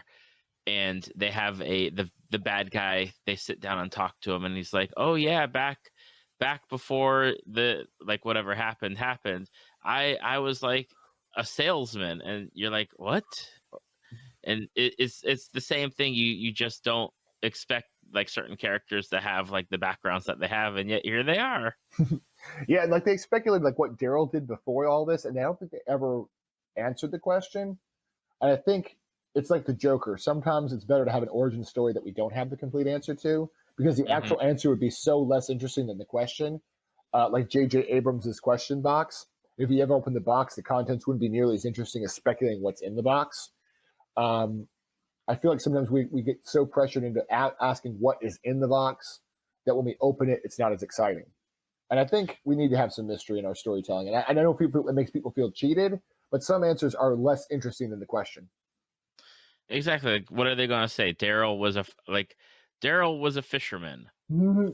and they have the bad guy, they sit down and talk to him, and he's like, oh yeah, back before the, like, whatever happened, I was like a salesman. And you're like, what? And it's the same thing. You just don't expect, like, certain characters to have, like, the backgrounds that they have, and yet here they are. Yeah, and, like, they speculated, like, what Daryl did before all this, and I don't think they ever answered the question. And I think it's like the Joker. Sometimes it's better to have an origin story that we don't have the complete answer to, because the actual answer would be so less interesting than the question. Like J.J. Abrams' question box. If you ever open the box, the contents wouldn't be nearly as interesting as speculating what's in the box. I feel like sometimes we get so pressured into asking what is in the box that when we open it, it's not as exciting. And I think we need to have some mystery in our storytelling. And I know it makes people feel cheated, but some answers are less interesting than the question. Exactly. Like, what are they going to say? Daryl was a fisherman. Mm-hmm.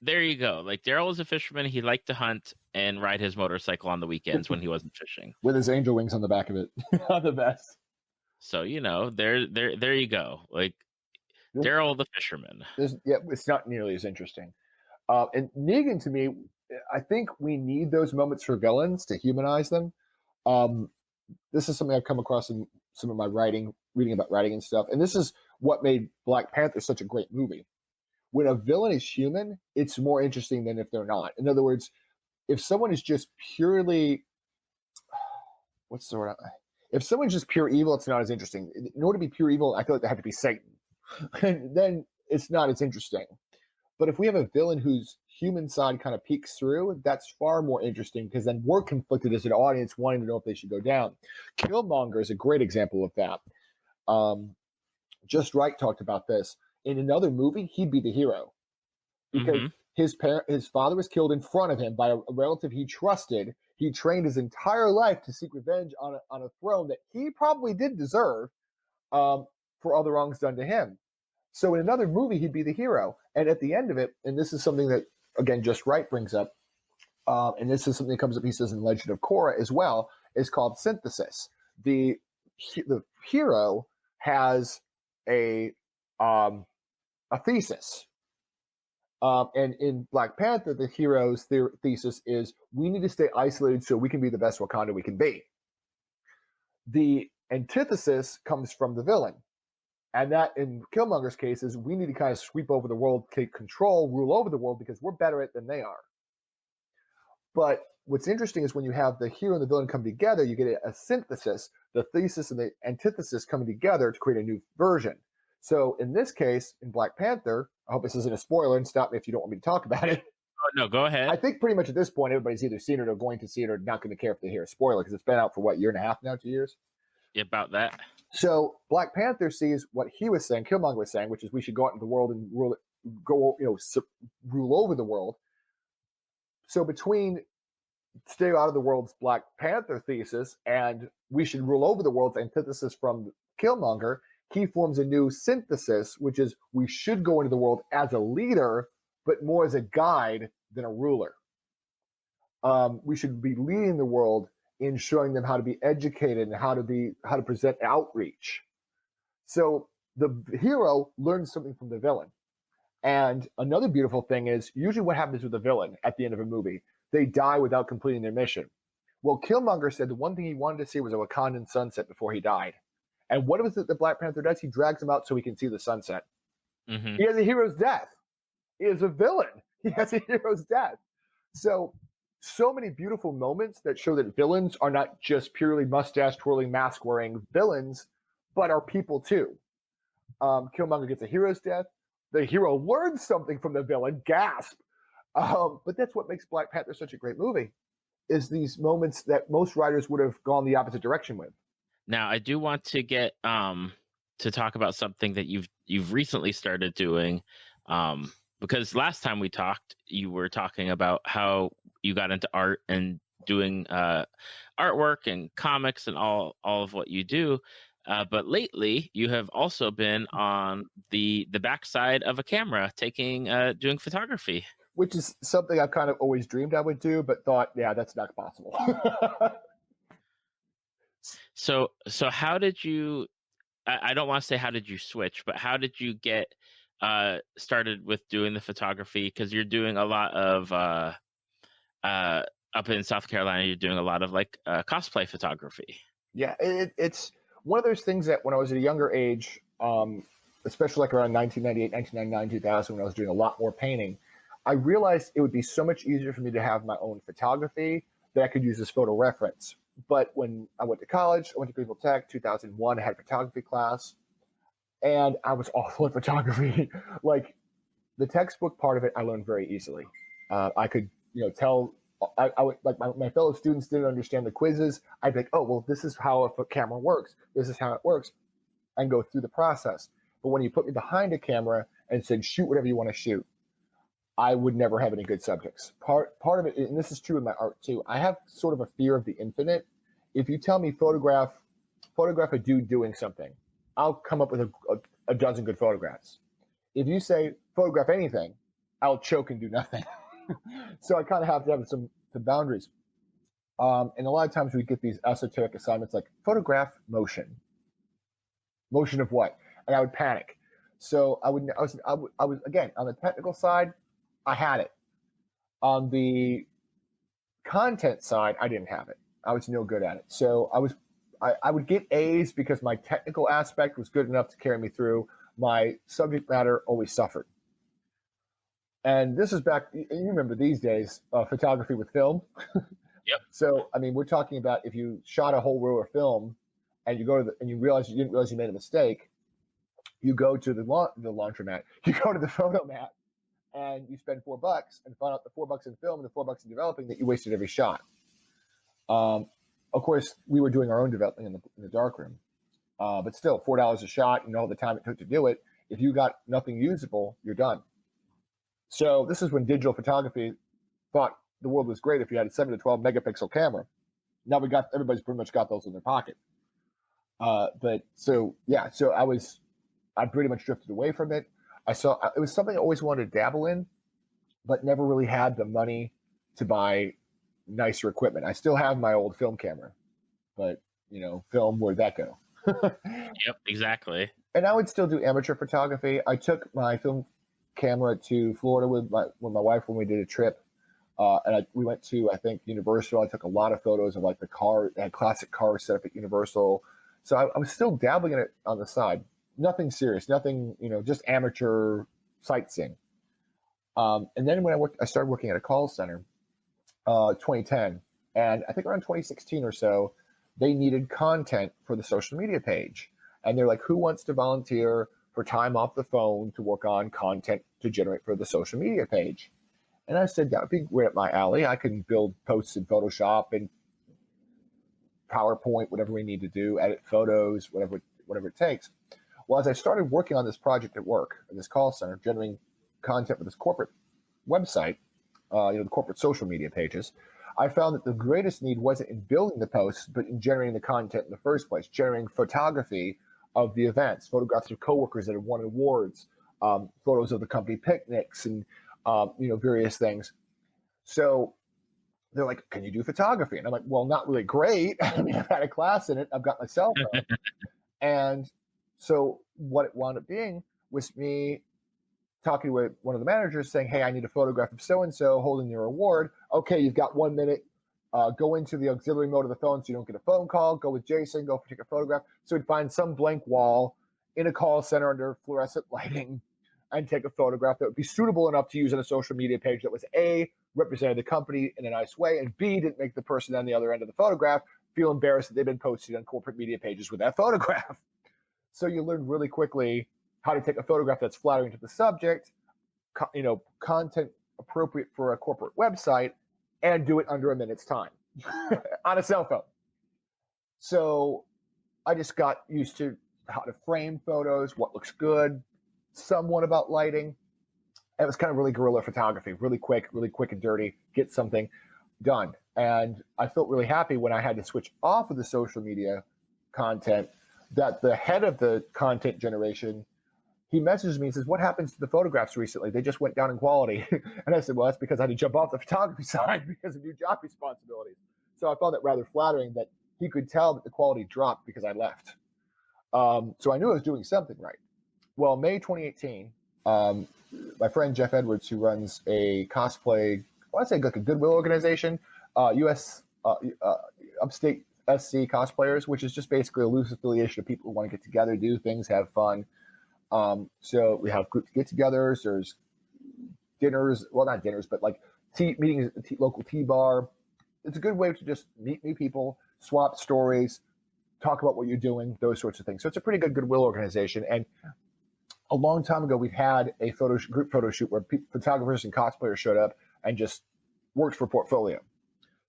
There you go. Like, Daryl was a fisherman. He liked to hunt and ride his motorcycle on the weekends when he wasn't fishing, with his angel wings on the back of it. On the vest. So, there you go. Like, Daryl the fisherman. It's not nearly as interesting. And Negan, to me, I think we need those moments for villains to humanize them. This is something I've come across in some of my reading about writing and stuff. And this is what made Black Panther such a great movie. When a villain is human, it's more interesting than if they're not. In other words, if someone is just purely, what's the word? If someone's just pure evil, it's not as interesting. In order to be pure evil, I feel like they have to be Satan. And then it's not as interesting. But if we have a villain whose human side kind of peeks through, that's far more interesting, because then we're conflicted as an audience wanting to know if they should go down. Killmonger is a great example of that. Just Right talked about this. In another movie, he'd be the hero, because his father was killed in front of him by a relative he trusted. He trained his entire life to seek revenge on a throne that he probably did deserve, for all the wrongs done to him. So in another movie, he'd be the hero. And at the end of it, and this is something that, again, Just Right brings up, and this is something that comes up, he says, in Legend of Korra as well, is called synthesis. The hero has a thesis. And in Black Panther, the hero's thesis is, we need to stay isolated so we can be the best Wakanda we can be. The antithesis comes from the villain. And that, in Killmonger's case, is we need to kind of sweep over the world, take control, rule over the world, because we're better at it than they are. But what's interesting is when you have the hero and the villain come together, you get a synthesis, the thesis and the antithesis coming together to create a new version. So in this case, in Black Panther, I hope this isn't a spoiler, and stop me if you don't want me to talk about it. Oh, no, go ahead. I think pretty much at this point, everybody's either seen it or going to see it or not going to care if they hear a spoiler, because it's been out for, what, year and a half now, 2 years? Yeah, about that. So Black Panther sees what he was saying, Killmonger was saying, which is we should go out into the world and rule over the world. So between stay out of the world's Black Panther thesis and we should rule over the world's antithesis from Killmonger, he forms a new synthesis, which is we should go into the world as a leader, but more as a guide than a ruler. We should be leading the world in showing them how to be educated and how to present outreach. So the hero learns something from the villain. And another beautiful thing is usually what happens with the villain at the end of a movie, they die without completing their mission. Well, Killmonger said the one thing he wanted to see was a Wakandan sunset before he died. And what was it that Black Panther does? He drags him out so he can see the sunset. Mm-hmm. He has a hero's death. He is a villain. He has a hero's death. So so many beautiful moments that show that villains are not just purely mustache twirling, mask wearing villains, but are people too. Killmonger gets a hero's death. The hero learns something from the villain. Gasp! But that's what makes Black Panther such a great movie. Is these moments that most writers would have gone the opposite direction with. Now, I do want to get to talk about something that you've recently started doing, because last time we talked, you were talking about how you got into art and doing artwork and comics and all of what you do. But lately, you have also been on the backside of a camera, doing photography. Which is something I've kind of always dreamed I would do, but thought, yeah, that's not possible. So how did you? I don't want to say how did you switch, but how did you get started with doing the photography? Because you're doing a lot of up in South Carolina, you're doing a lot of like cosplay photography. Yeah, it's one of those things that when I was at a younger age, especially like around 1998, 1999, 2000, when I was doing a lot more painting, I realized it would be so much easier for me to have my own photography that I could use as photo reference. But when I went to college, I went to Greenville Tech, 2001, I had a photography class, and I was awful at photography. Like the textbook part of it, I learned very easily. I could, tell. I would like my fellow students didn't understand the quizzes. I'd be like, oh, well, this is how a camera works. This is how it works, and go through the process. But when you put me behind a camera and said, shoot whatever you want to shoot, I would never have any good subjects. Part of it, and this is true in my art too, I have sort of a fear of the infinite. If you tell me photograph a dude doing something, I'll come up with a dozen good photographs. If you say photograph anything, I'll choke and do nothing. So I kind of have to have some boundaries. And a lot of times we get these esoteric assignments like photograph motion. Motion of what? And I would panic. So I was again, on the technical side, I had it. On the content side, I didn't have it. I was no good at it. So I would get A's because my technical aspect was good enough to carry me through. My subject matter always suffered. And this is back, you remember these days, photography with film. Yep. So, I mean, we're talking about if you shot a whole roll of film and you go to and you didn't realize you made a mistake, you go to the laundromat, you go to the photo mat, and you spend $4 and find out the $4 in film and the $4 in developing that you wasted every shot. Of course, we were doing our own development in the darkroom, but still $4 a shot. All the time it took to do it. If you got nothing usable, you're done. So this is when digital photography thought the world was great if you had a 7 to 12 megapixel camera. Now everybody's pretty much got those in their pocket. So I pretty much drifted away from it. It was something I always wanted to dabble in, but never really had the money to buy nicer equipment. I still have my old film camera, but film, where'd that go? Yep, exactly. And I would still do amateur photography. I took my film camera to Florida with my wife when we did a trip, and we went to, I think, Universal. I took a lot of photos of like classic cars set up at Universal. So I was still dabbling in it on the side. Nothing serious, nothing, just amateur sightseeing. And then when I started working at a call center, 2010, and I think around 2016 or so, they needed content for the social media page. And they're like, who wants to volunteer for time off the phone to work on content to generate for the social media page? And I said, that would be right up my alley. I can build posts in Photoshop and PowerPoint, whatever we need to do, edit photos, whatever it takes. Well, as I started working on this project at work, in this call center, generating content for this corporate website, the corporate social media pages, I found that the greatest need wasn't in building the posts, but in generating the content in the first place, generating photography of the events, photographs of coworkers that have won awards, photos of the company picnics, and various things. So they're like, "Can you do photography?" And I'm like, "Well, not really great. I mean, I've had a class in it. I've got my cell phone." And so what it wound up being was me talking with one of the managers saying, "Hey, I need a photograph of so-and-so holding your award. Okay, you've got 1 minute. Go into the auxiliary mode of the phone so you don't get a phone call. Go with Jason, go take a photograph." So we'd find some blank wall in a call center under fluorescent lighting and take a photograph that would be suitable enough to use on a social media page that was A, represented the company in a nice way, and B, didn't make the person on the other end of the photograph feel embarrassed that they've been posted on corporate media pages with that photograph. So you learn really quickly how to take a photograph that's flattering to the subject, content appropriate for a corporate website, and do it under a minute's time on a cell phone. So I just got used to how to frame photos, what looks good, somewhat about lighting. It was kind of really guerrilla photography, really quick and dirty, get something done. And I felt really happy when I had to switch off of the social media content that the head of the content generation, he messaged me and says, what happens to the photographs recently? They just went down in quality. And I said, well, that's because I had to jump off the photography side because of new job responsibilities. So I found it rather flattering that he could tell that the quality dropped because I left. So I knew I was doing something right. Well, May 2018, my friend Jeff Edwards, who runs a cosplay, I want to say like a Goodwill organization, U.S. Upstate SC cosplayers, which is just basically a loose affiliation of people who want to get together, do things, have fun. So we have group get-togethers. There's dinners, well, not dinners, but like meetings at the local tea bar. It's a good way to just meet new people, swap stories, talk about what you're doing, those sorts of things. So it's a pretty good Goodwill organization. And a long time ago, we had a group photo shoot where photographers and cosplayers showed up and just worked for portfolio.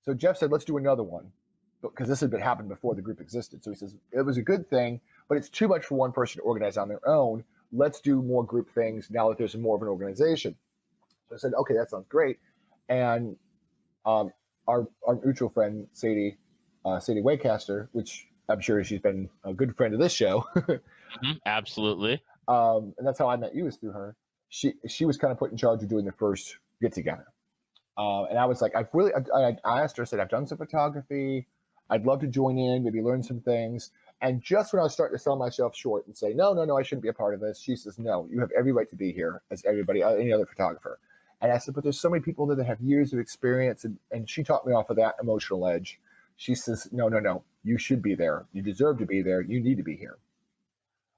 So Jeff said, let's do another one, because this had been happened before the group existed. So he says, it was a good thing, but it's too much for one person to organize on their own. Let's do more group things now that there's more of an organization. So I said, okay, that sounds great. And our mutual friend, Sadie Waycaster, which I'm sure she's been a good friend of this show. Absolutely. And that's how I met you, is through her. She was kind of put in charge of doing the first get together. And I was like, I asked her, I said, I've done some photography. I'd love to join in, maybe learn some things. And just when I was starting to sell myself short and say, no, I shouldn't be a part of this, she says, no, you have every right to be here as everybody, any other photographer. And I said, but there's so many people there that have years of experience. And she taught me off of that emotional edge. She says, no, you should be there. You deserve to be there. You need to be here.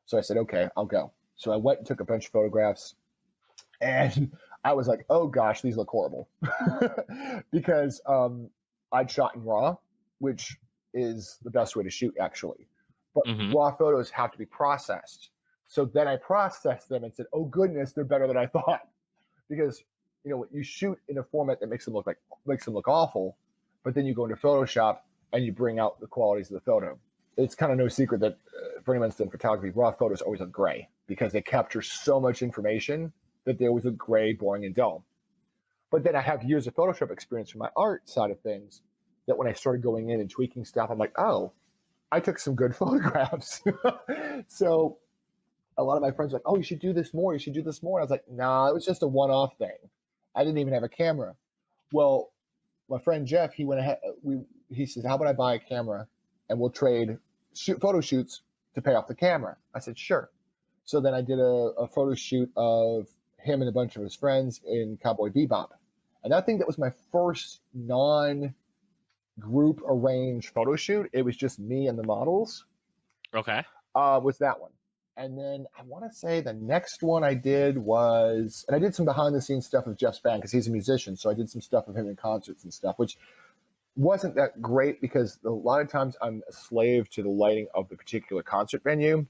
So I said, okay, I'll go. So I went and took a bunch of photographs, and I was like, oh gosh, these look horrible. Because I'd shot in RAW, which is the best way to shoot, actually. But RAW photos have to be processed. So then I processed them and said, oh goodness, they're better than I thought. Because you shoot in a format that makes them look awful, but then you go into Photoshop and you bring out the qualities of the photo. It's kind of no secret that for anyone that's done photography, RAW photos always look gray because they capture so much information that they always look gray, boring, and dull. But then I have years of Photoshop experience from my art side of things that when I started going in and tweaking stuff, I'm like, oh, I took some good photographs. So a lot of my friends were like, oh, you should do this more. You should do this more. I was like, nah, it was just a one-off thing. I didn't even have a camera. Well, my friend Jeff, he went ahead. He said, how about I buy a camera and we'll trade photo shoots to pay off the camera? I said, sure. So then I did a photo shoot of him and a bunch of his friends in Cowboy Bebop. And I think that was my first non-group arranged photo shoot. It was just me and the models. Okay. Was that one. And then I want to say the next one I did was, and I did some behind the scenes stuff with Jeff's band because he's a musician. So I did some stuff of him in concerts and stuff, which wasn't that great because a lot of times I'm a slave to the lighting of the particular concert venue.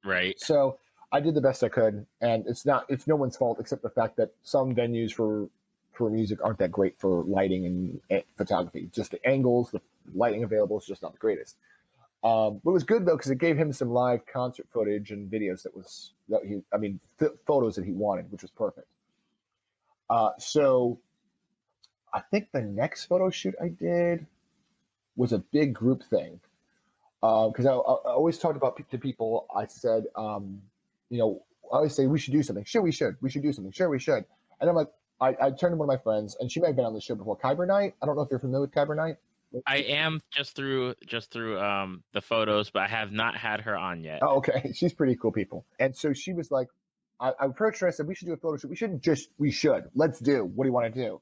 Right. So I did the best I could, and it's no one's fault except the fact that some venues for music aren't that great for lighting and photography. Just the angles, the lighting available is just not the greatest. But it was good though because it gave him some live concert footage and videos photos that he wanted, which was perfect. So I think the next photo shoot I did was a big group thing because I always talked about to people. I said, I always say we should do something. Sure, we should. We should do something. Sure, we should. And I'm like, I turned to one of my friends, and she may have been on the show before. Kyber Knight. I don't know if you're familiar with Kyber Knight. I am just through the photos, but I have not had her on yet. Oh, okay. She's pretty cool people. And so she was like, I approached her. I said, we should do a photo shoot. We should. Let's do. What do you want to do?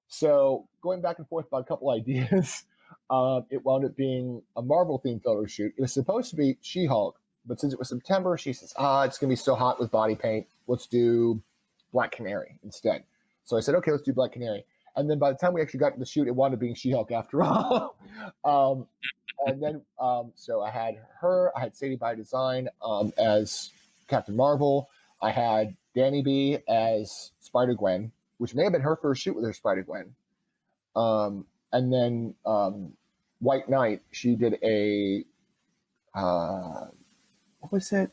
So going back and forth about a couple ideas, it wound up being a Marvel themed photo shoot. It was supposed to be She-Hulk, but since it was September, she says, it's going to be so hot with body paint. Let's do Black Canary instead. So I said, okay, let's do Black Canary. And then by the time we actually got to the shoot, it wound up being She-Hulk after all. And then, so I had her, I had Sadie by Design as Captain Marvel. I had Danny B as Spider-Gwen, which may have been her first shoot with her Spider-Gwen. And then White Knight, she did a, what was it?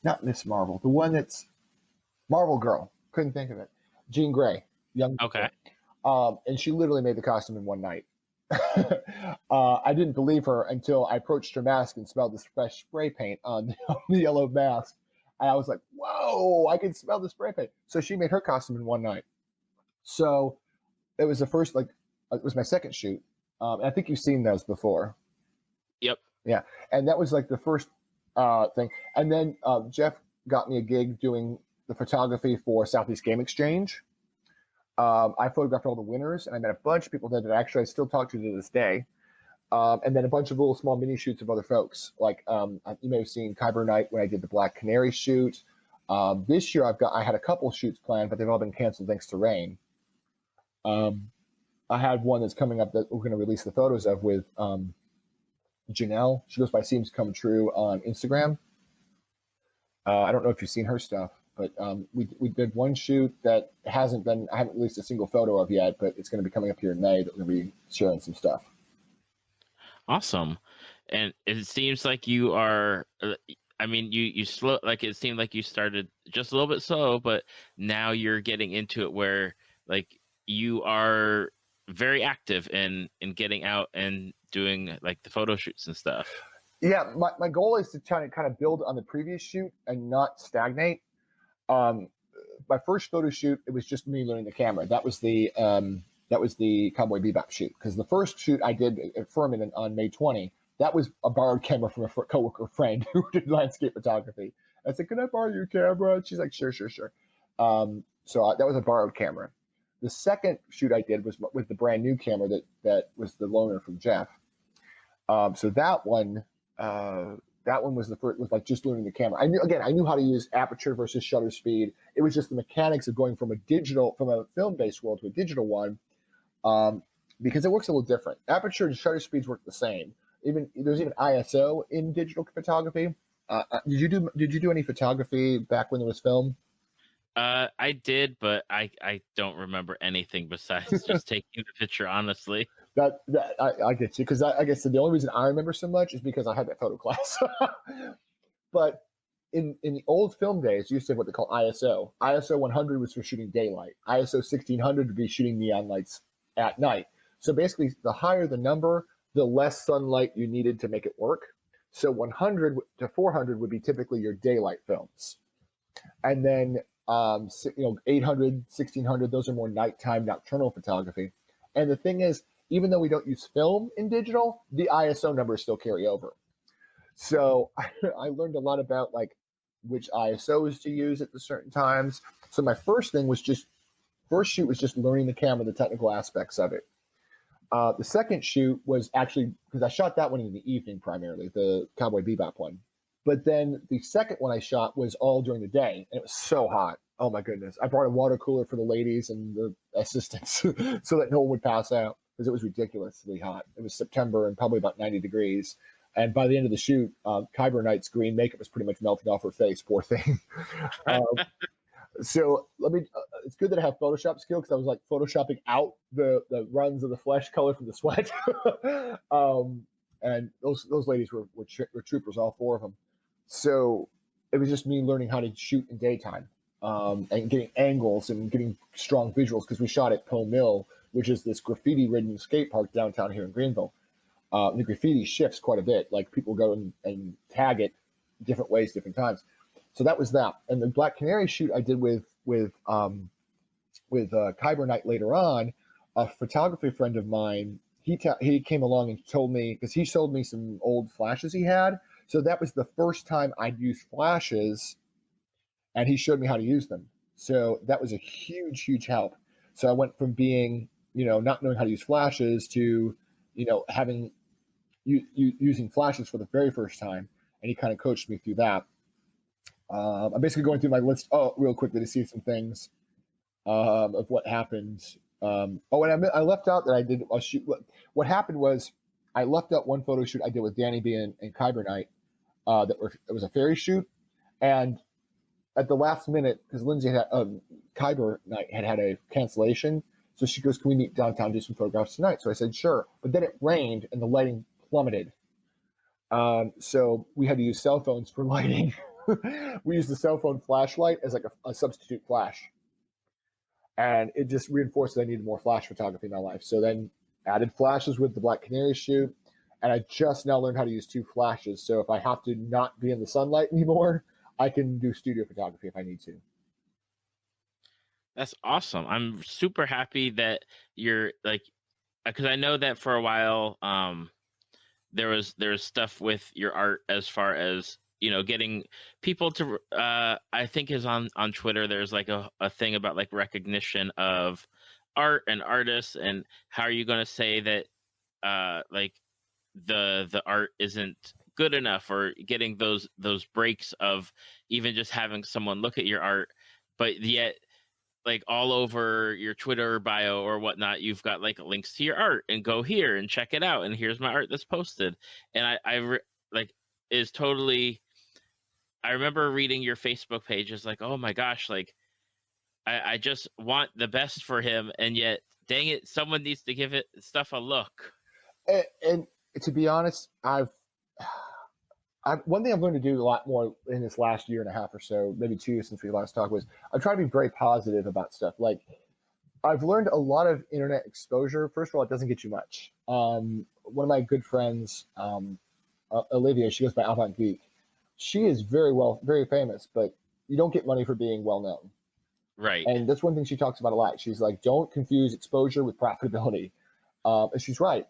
Not Miss Marvel, the one that's Marvel Girl. Couldn't think of it. Jean Grey, young. Okay. And she literally made the costume in one night. I didn't believe her until I approached her mask and smelled this fresh spray paint on the yellow mask. And I was like, whoa, I can smell the spray paint. So she made her costume in one night. So it was the first, like, it was my second shoot. And I think you've seen those before. Yep. Yeah. And that was like the first thing. And then Jeff got me a gig doing the photography for Southeast Game Exchange. I photographed all the winners, and I met a bunch of people that actually I still talk to this day. And then a bunch of little small mini shoots of other folks. Like you may have seen Kyber Knight when I did the Black Canary shoot. This year I had a couple shoots planned, but they've all been canceled thanks to rain. I had one that's coming up that we're going to release the photos of with Janelle. She goes by Seems Come True on Instagram. I don't know if you've seen her stuff, but we did one shoot that I haven't released a single photo of yet, but it's going to be coming up here in May that we're going to be sharing some stuff. Awesome. And it seems like you are, I mean, you slow, like it seemed like you started just a little bit slow, but now you're getting into it where like you are very active in getting out and doing like the photo shoots and stuff. Yeah, my goal is to try to kind of build on the previous shoot and not stagnate. My first photo shoot, it was just me learning the camera. That was the Cowboy Bebop shoot, because the first shoot I did at Furman on May 20, that was a borrowed camera from a coworker friend who did landscape photography. I said, "Can I borrow your camera?" And she's like, "Sure." So that was a borrowed camera. The second shoot I did was with the brand new camera that was the loaner from Jeff. So that one was the first, was like just learning the camera. I knew how to use aperture versus shutter speed. It was just the mechanics of going from a film-based world to a digital one, because it works a little different. Aperture and shutter speeds work the same. There's even ISO in digital photography. Did you do any photography back when there was film? I did, but I don't remember anything besides just taking the picture, honestly. That I get you, because I guess the only reason I remember so much is because I had that photo class. But in the old film days, you used to have what they call ISO. ISO 100 was for shooting daylight. ISO 1600 would be shooting neon lights at night. So basically, the higher the number, the less sunlight you needed to make it work. So 100 to 400 would be typically your daylight films, and then 800, 1600, those are more nighttime nocturnal photography. And the thing is, even though we don't use film in digital, the ISO numbers still carry over. So I learned a lot about like which ISOs to use at the certain times. So my first shoot was just learning the camera, the technical aspects of it. The second shoot was actually, because I shot that one in the evening primarily, the Cowboy Bebop one. But then the second one I shot was all during the day, and it was so hot. Oh my goodness. I brought a water cooler for the ladies and the assistants so that no one would pass out, because it was ridiculously hot. It was September and probably about 90 degrees. And by the end of the shoot, Kyber Knight's green makeup was pretty much melting off her face, poor thing. So it's good that I have Photoshop skill, because I was like Photoshopping out the runs of the flesh color from the sweat. And those ladies were troopers, all four of them. So it was just me learning how to shoot in daytime, and getting angles and getting strong visuals, because we shot at Poe Mill, which is this graffiti-ridden skate park downtown here in Greenville. The graffiti shifts quite a bit. Like people go and tag it different ways, different times. So that was that. And the Black Canary shoot I did with Kyber Knight later on, a photography friend of mine, he came along and told me, because he showed me some old flashes he had. So that was the first time I'd used flashes, and he showed me how to use them. So that was a huge, huge help. So I went from being, not knowing how to use flashes to, having using flashes for the very first time. And he kind of coached me through that. I'm basically going through my list real quickly to see some things of what happened And I left out that I did a shoot. What happened was I left out one photo shoot I did with Danny B and Kyber Knight. It was a fairy shoot, and at the last minute, because Lindsay had Kyber Knight had a cancellation, so she goes, "Can we meet downtown, do some photographs tonight?" So I said, "Sure," but then it rained and the lighting plummeted. So we had to use cell phones for lighting. We used the cell phone flashlight as like a substitute flash. And it just reinforced that I needed more flash photography in my life. So then added flashes with the Black Canary shoot. And I just now learned how to use 2 flashes. So if I have to not be in the sunlight anymore, I can do studio photography if I need to. That's awesome. I'm super happy that you're like, because I know that for a while, there was stuff with your art as far as, you know, getting people to I think is on Twitter, there's like a thing about like recognition of art and artists, and how are you going to say that like the art isn't good enough, or getting those breaks of even just having someone look at your art, but yet like all over your Twitter bio or whatnot, you've got like links to your art and go here and check it out. And here's my art that's posted. And like is totally, I remember reading your Facebook page is like, oh my gosh, like I just want the best for him. And yet, dang it, someone needs to give it stuff a look. And to be honest, one thing I've learned to do a lot more in this last year and a half or so, maybe 2 years since we last talked, was I try to be very positive about stuff. Like I've learned a lot of internet exposure. First of all, it doesn't get you much. One of my good friends, Olivia, she goes by Avant Geek. She is very famous, but you don't get money for being well known. Right. And that's one thing she talks about a lot. She's like, don't confuse exposure with profitability. And she's right.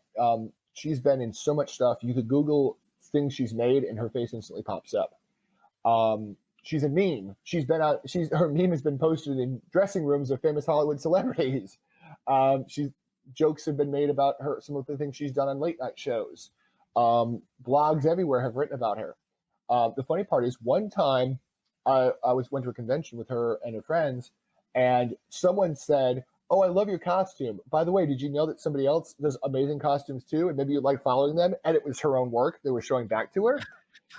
She's been in so much stuff. You could Google things she's made and her face instantly pops up. She's a meme. Her meme has been posted in dressing rooms of famous Hollywood celebrities. Jokes have been made about her, some of the things she's done on late night shows. Blogs everywhere have written about her. The funny part is, one time I went to a convention with her and her friends, and someone said, "Oh, I love your costume. By the way, did you know that somebody else does amazing costumes too? And maybe you like following them?" And it was her own work they were showing back to her.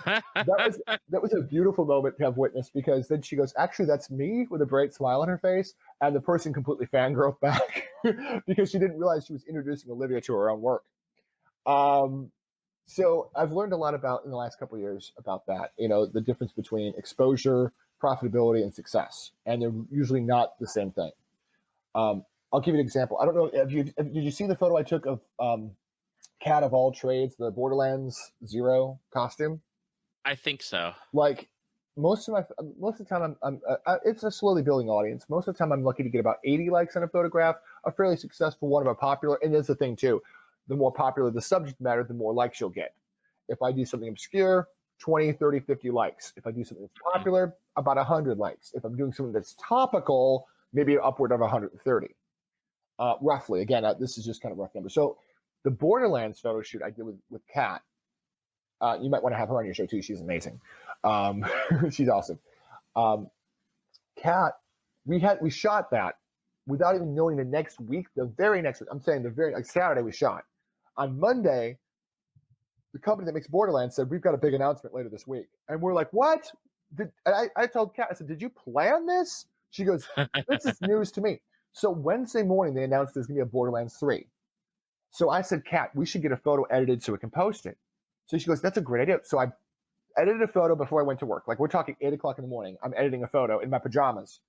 That was a beautiful moment to have witnessed, because then she goes, "Actually, that's me," with a bright smile on her face, and the person completely fangirled back because she didn't realize she was introducing Olivia to her own work. So I've learned a lot about in the last couple of years about that. You know, the difference between exposure, profitability, and success, and they're usually not the same thing. I'll give you an example. I don't know. Did you see the photo I took of Cat of All Trades, the Borderlands Zero costume? I think so. Like most of the time, it's a slowly building audience. Most of the time, I'm lucky to get about 80 likes on a photograph. A fairly successful one of a popular, and there's the thing too. The more popular the subject matter, the more likes you'll get. If I do something obscure, 20, 30, 50 likes. If I do something that's popular, about 100 likes. If I'm doing something that's topical, maybe upward of 130. Roughly. Again, this is just kind of rough number. So the Borderlands photo shoot I did with Kat, you might want to have her on your show too. She's amazing. She's awesome. Kat, we shot that without even knowing the next week, Saturday we shot. On Monday, the company that makes Borderlands said, "We've got a big announcement later this week." And we're like, "What?" I told Kat, I said, "Did you plan this?" She goes, "This is news to me." So Wednesday morning, they announced there's going to be a Borderlands 3. So I said, "Kat, we should get a photo edited so we can post it." So she goes, "That's a great idea." So I edited a photo before I went to work. Like, we're talking 8 o'clock in the morning. I'm editing a photo in my pajamas.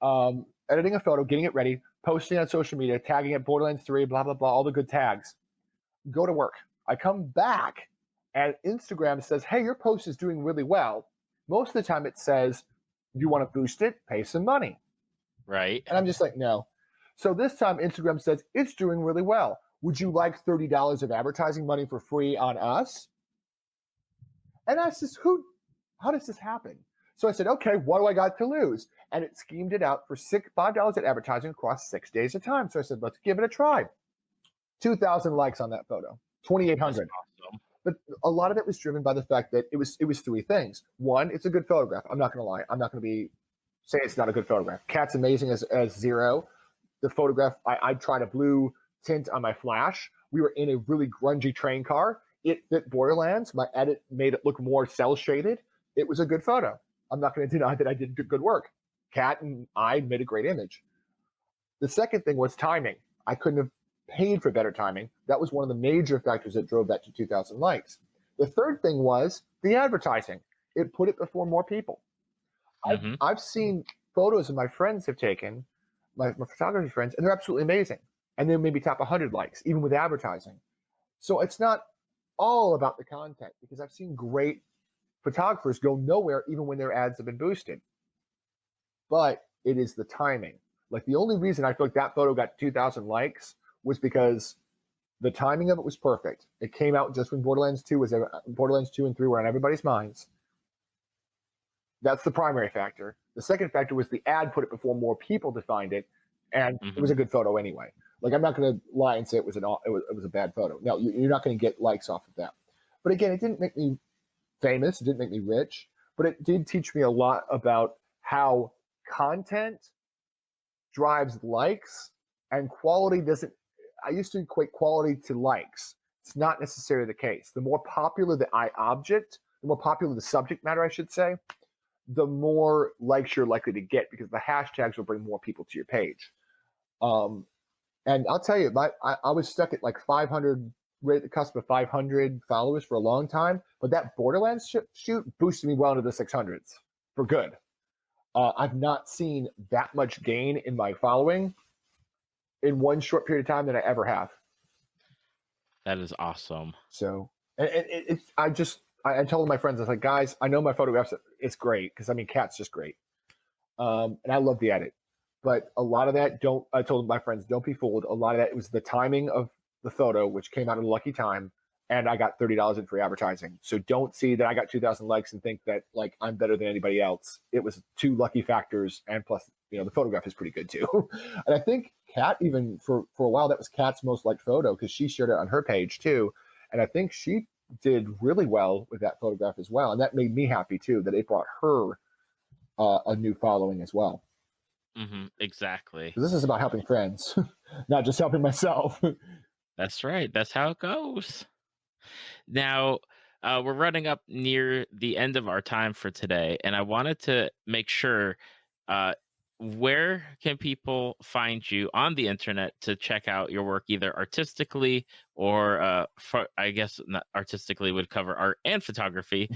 Editing a photo, getting it ready, posting on social media, tagging it Borderlands 3, blah, blah, blah, all the good tags. Go to work. I come back and Instagram says, "Hey, your post is doing really well." Most of the time it says, "You want to boost it? Pay some money." Right. And I'm just like, no. So this time Instagram says, "It's doing really well. Would you like $30 of advertising money for free on us?" And I said, how does this happen? So I said, okay, what do I got to lose? And it schemed it out for $5 at advertising across 6 days of time. So I said, let's give it a try. 2,000 likes on that photo, 2,800. Awesome. But a lot of it was driven by the fact that it was 3 things. One, it's a good photograph. I'm not going to lie. I'm not going to say it's not a good photograph. Cat's amazing as Zero. the photograph. I tried a blue tint on my flash. We were in a really grungy train car. It fit Borderlands. My edit made it look more cell shaded. It was a good photo. I'm not going to deny that I did good work. Kat and I made a great image. The second thing was timing. I couldn't have paid for better timing. That was one of the major factors that drove that to 2,000 likes. The third thing was the advertising. It put it before more people. I've seen photos that my friends have taken, my photography friends, and they're absolutely amazing. And they maybe top 100 likes, even with advertising. So it's not all about the content, because I've seen great photographers go nowhere even when their ads have been boosted. But it is the timing. Like, the only reason I feel like that photo got 2,000 likes was because the timing of it was perfect. It came out just when Borderlands 2 and 3 were on everybody's minds. That's the primary factor. The second factor was the ad put it before more people to find it, and it was a good photo anyway. Like, I'm not going to lie and say it was a bad photo. No, you're not going to get likes off of that. But again, it didn't make me famous. It didn't make me rich, but it did teach me a lot about how content drives likes, and quality doesn't. I used to equate quality to likes. It's not necessarily the case. The more popular the object, the more popular the subject matter, I should say, the more likes you're likely to get, because the hashtags will bring more people to your page. And I'll tell you, I was stuck at like 500, right at the cusp of 500 followers for a long time, but that Borderlands shoot boosted me well into the 600s for good. I've not seen that much gain in my following in one short period of time than I ever have. That is awesome. So, I told my friends, I was like, guys, I know my photographs, it's great, because I mean, Kat's just great. And I love the edit. But a lot of that, I told my friends, don't be fooled. A lot of that was the timing of the photo, which came out at a lucky time, and I got $30 in free advertising. So don't see that I got 2,000 likes and think that like I'm better than anybody else. It was two lucky factors, and plus, the photograph is pretty good too. And I think Kat, even for a while, that was Kat's most liked photo, because she shared it on her page too. And I think she did really well with that photograph as well. And that made me happy too, that it brought her a new following as well. Exactly. This is about helping friends, not just helping myself. That's right. That's how it goes. Now, we're running up near the end of our time for today, and I wanted to make sure, where can people find you on the internet to check out your work, either artistically or, I guess not artistically would cover art and photography.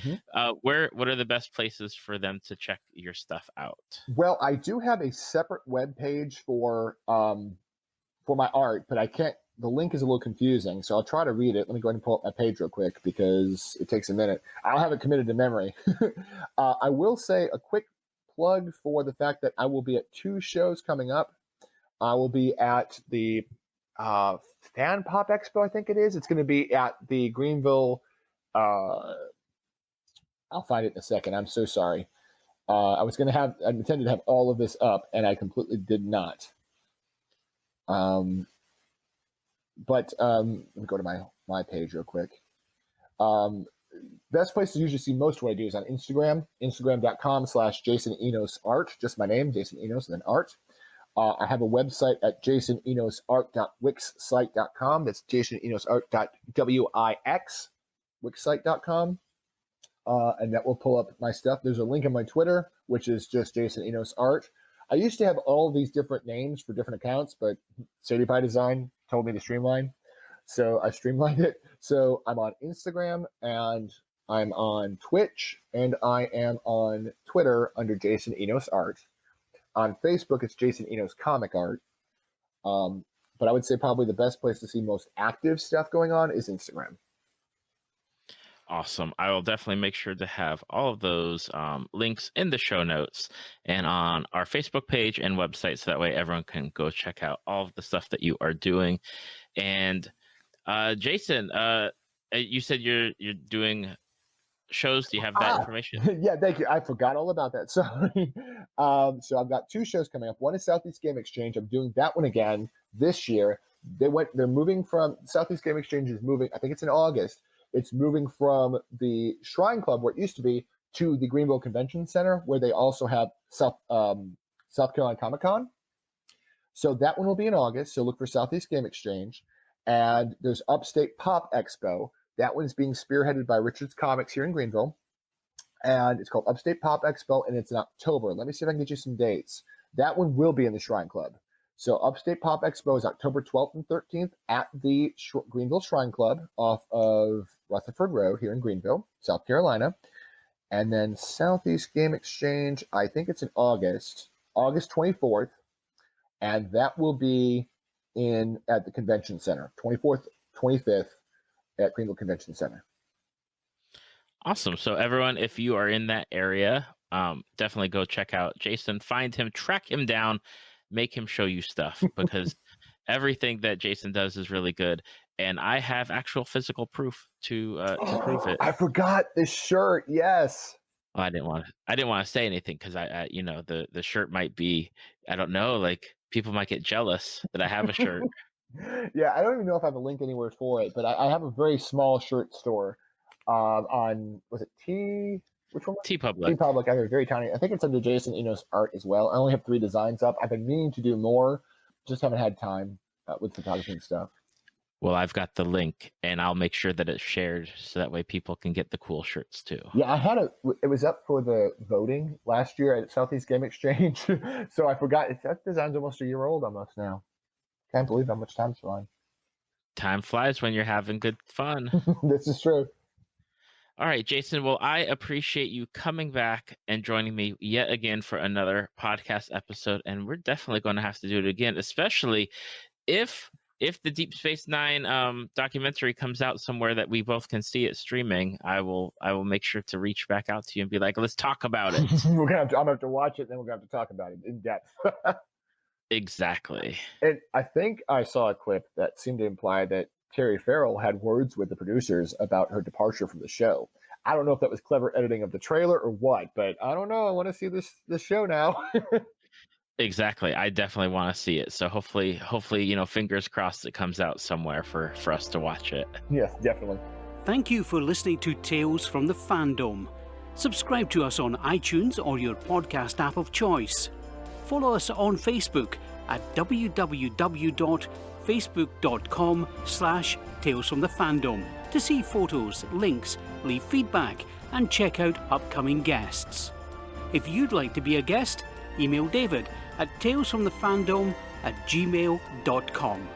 What are the best places for them to check your stuff out? Well, I do have a separate web page for my art, but I can't. The link is a little confusing, so I'll try to read it. Let me go ahead and pull up my page real quick, because it takes a minute. I don't have it committed to memory. I will say a quick plug for the fact that I will be at 2 shows coming up. I will be at the Fan Pop Expo, I think it is. It's going to be at the Greenville. I'll find it in a second. I'm so sorry. I intended to have all of this up, and I completely did not. But let me go to my page real quick. Best place to usually see most of what I do is on Instagram, instagram.com/Jason Enos Art, just my name, Jason Enos, and then art. I have a website at jasonenosart.wixsite.com. That's jasonenosart.wix, wixsite.com. And that will pull up my stuff. There's a link on my Twitter, which is just Jason Enos Art. I used to have all these different names for different accounts, but Sadie Pie Design told me to streamline. So I streamlined it. So I'm on Instagram, and I'm on Twitch, and I am on Twitter under Jason Enos Art. On Facebook, it's Jason Enos Comic Art. But I would say probably the best place to see most active stuff going on is Instagram. Awesome. I will definitely make sure to have all of those links in the show notes and on our Facebook page and website, so that way everyone can go check out all of the stuff that you are doing. And Jason, you said you're doing shows. Do you have that information? Yeah, thank you. I forgot all about that. Sorry. So I've got 2 shows coming up. One is Southeast Game Exchange. I'm doing that one again this year. They're moving from Southeast Game Exchange is moving. I think it's in August. It's moving from the Shrine Club, where it used to be, to the Greenville Convention Center, where they also have South Carolina Comic Con. So that one will be in August. So look for Southeast Game Exchange. And there's Upstate Pop Expo. That one's being spearheaded by Richards Comics here in Greenville. And it's called Upstate Pop Expo, and it's in October. Let me see if I can get you some dates. That one will be in the Shrine Club. So Upstate Pop Expo is October 12th and 13th at the Greenville Shrine Club off of Rutherford Road here in Greenville, South Carolina. And then Southeast Game Exchange, I think it's in August 24th. And that will be at the Convention Center, 24th, 25th at Greenville Convention Center. Awesome. So everyone, if you are in that area, definitely go check out Jason, find him, track him down, make him show you stuff, because everything that Jason does is really good. And I have actual physical proof to prove it. I forgot this shirt. Yes. Well, I didn't want to say anything because I the shirt might be, I don't know, like people might get jealous that I have a shirt. Yeah, I don't even know if I have a link anywhere for it, but I have a very small shirt store on, was it which one? TeePublic. TeePublic. I have a very tiny, I think it's under Jason Enos art as well. I only have 3 designs up. I've been meaning to do more, just haven't had time with photography and stuff. Well, I've got the link, and I'll make sure that it's shared so that way people can get the cool shirts too. Yeah, it was up for the voting last year at Southeast Game Exchange, so I forgot. That design's almost a year old almost now. Can't believe how much time's flying. Time flies when you're having good fun. This is true. All right, Jason. Well, I appreciate you coming back and joining me yet again for another podcast episode, and we're definitely going to have to do it again, especially if the Deep Space Nine documentary comes out somewhere that we both can see it streaming. I will make sure to reach back out to you and be like, let's talk about it. I'm gonna have to watch it, and then we're gonna have to talk about it in depth. Exactly. And I think I saw a clip that seemed to imply that Terry Farrell had words with the producers about her departure from the show. I don't know if that was clever editing of the trailer or what, but I don't know. I want to see this show now. Exactly. I definitely want to see it. So hopefully, fingers crossed it comes out somewhere for us to watch it. Yes, definitely. Thank you for listening to Tales from the Fandom. Subscribe to us on iTunes or your podcast app of choice. Follow us on Facebook at www.facebook.com/talesfromthefandom to see photos, links, leave feedback, and check out upcoming guests. If you'd like to be a guest, email David at talesfromthefandom@gmail.com.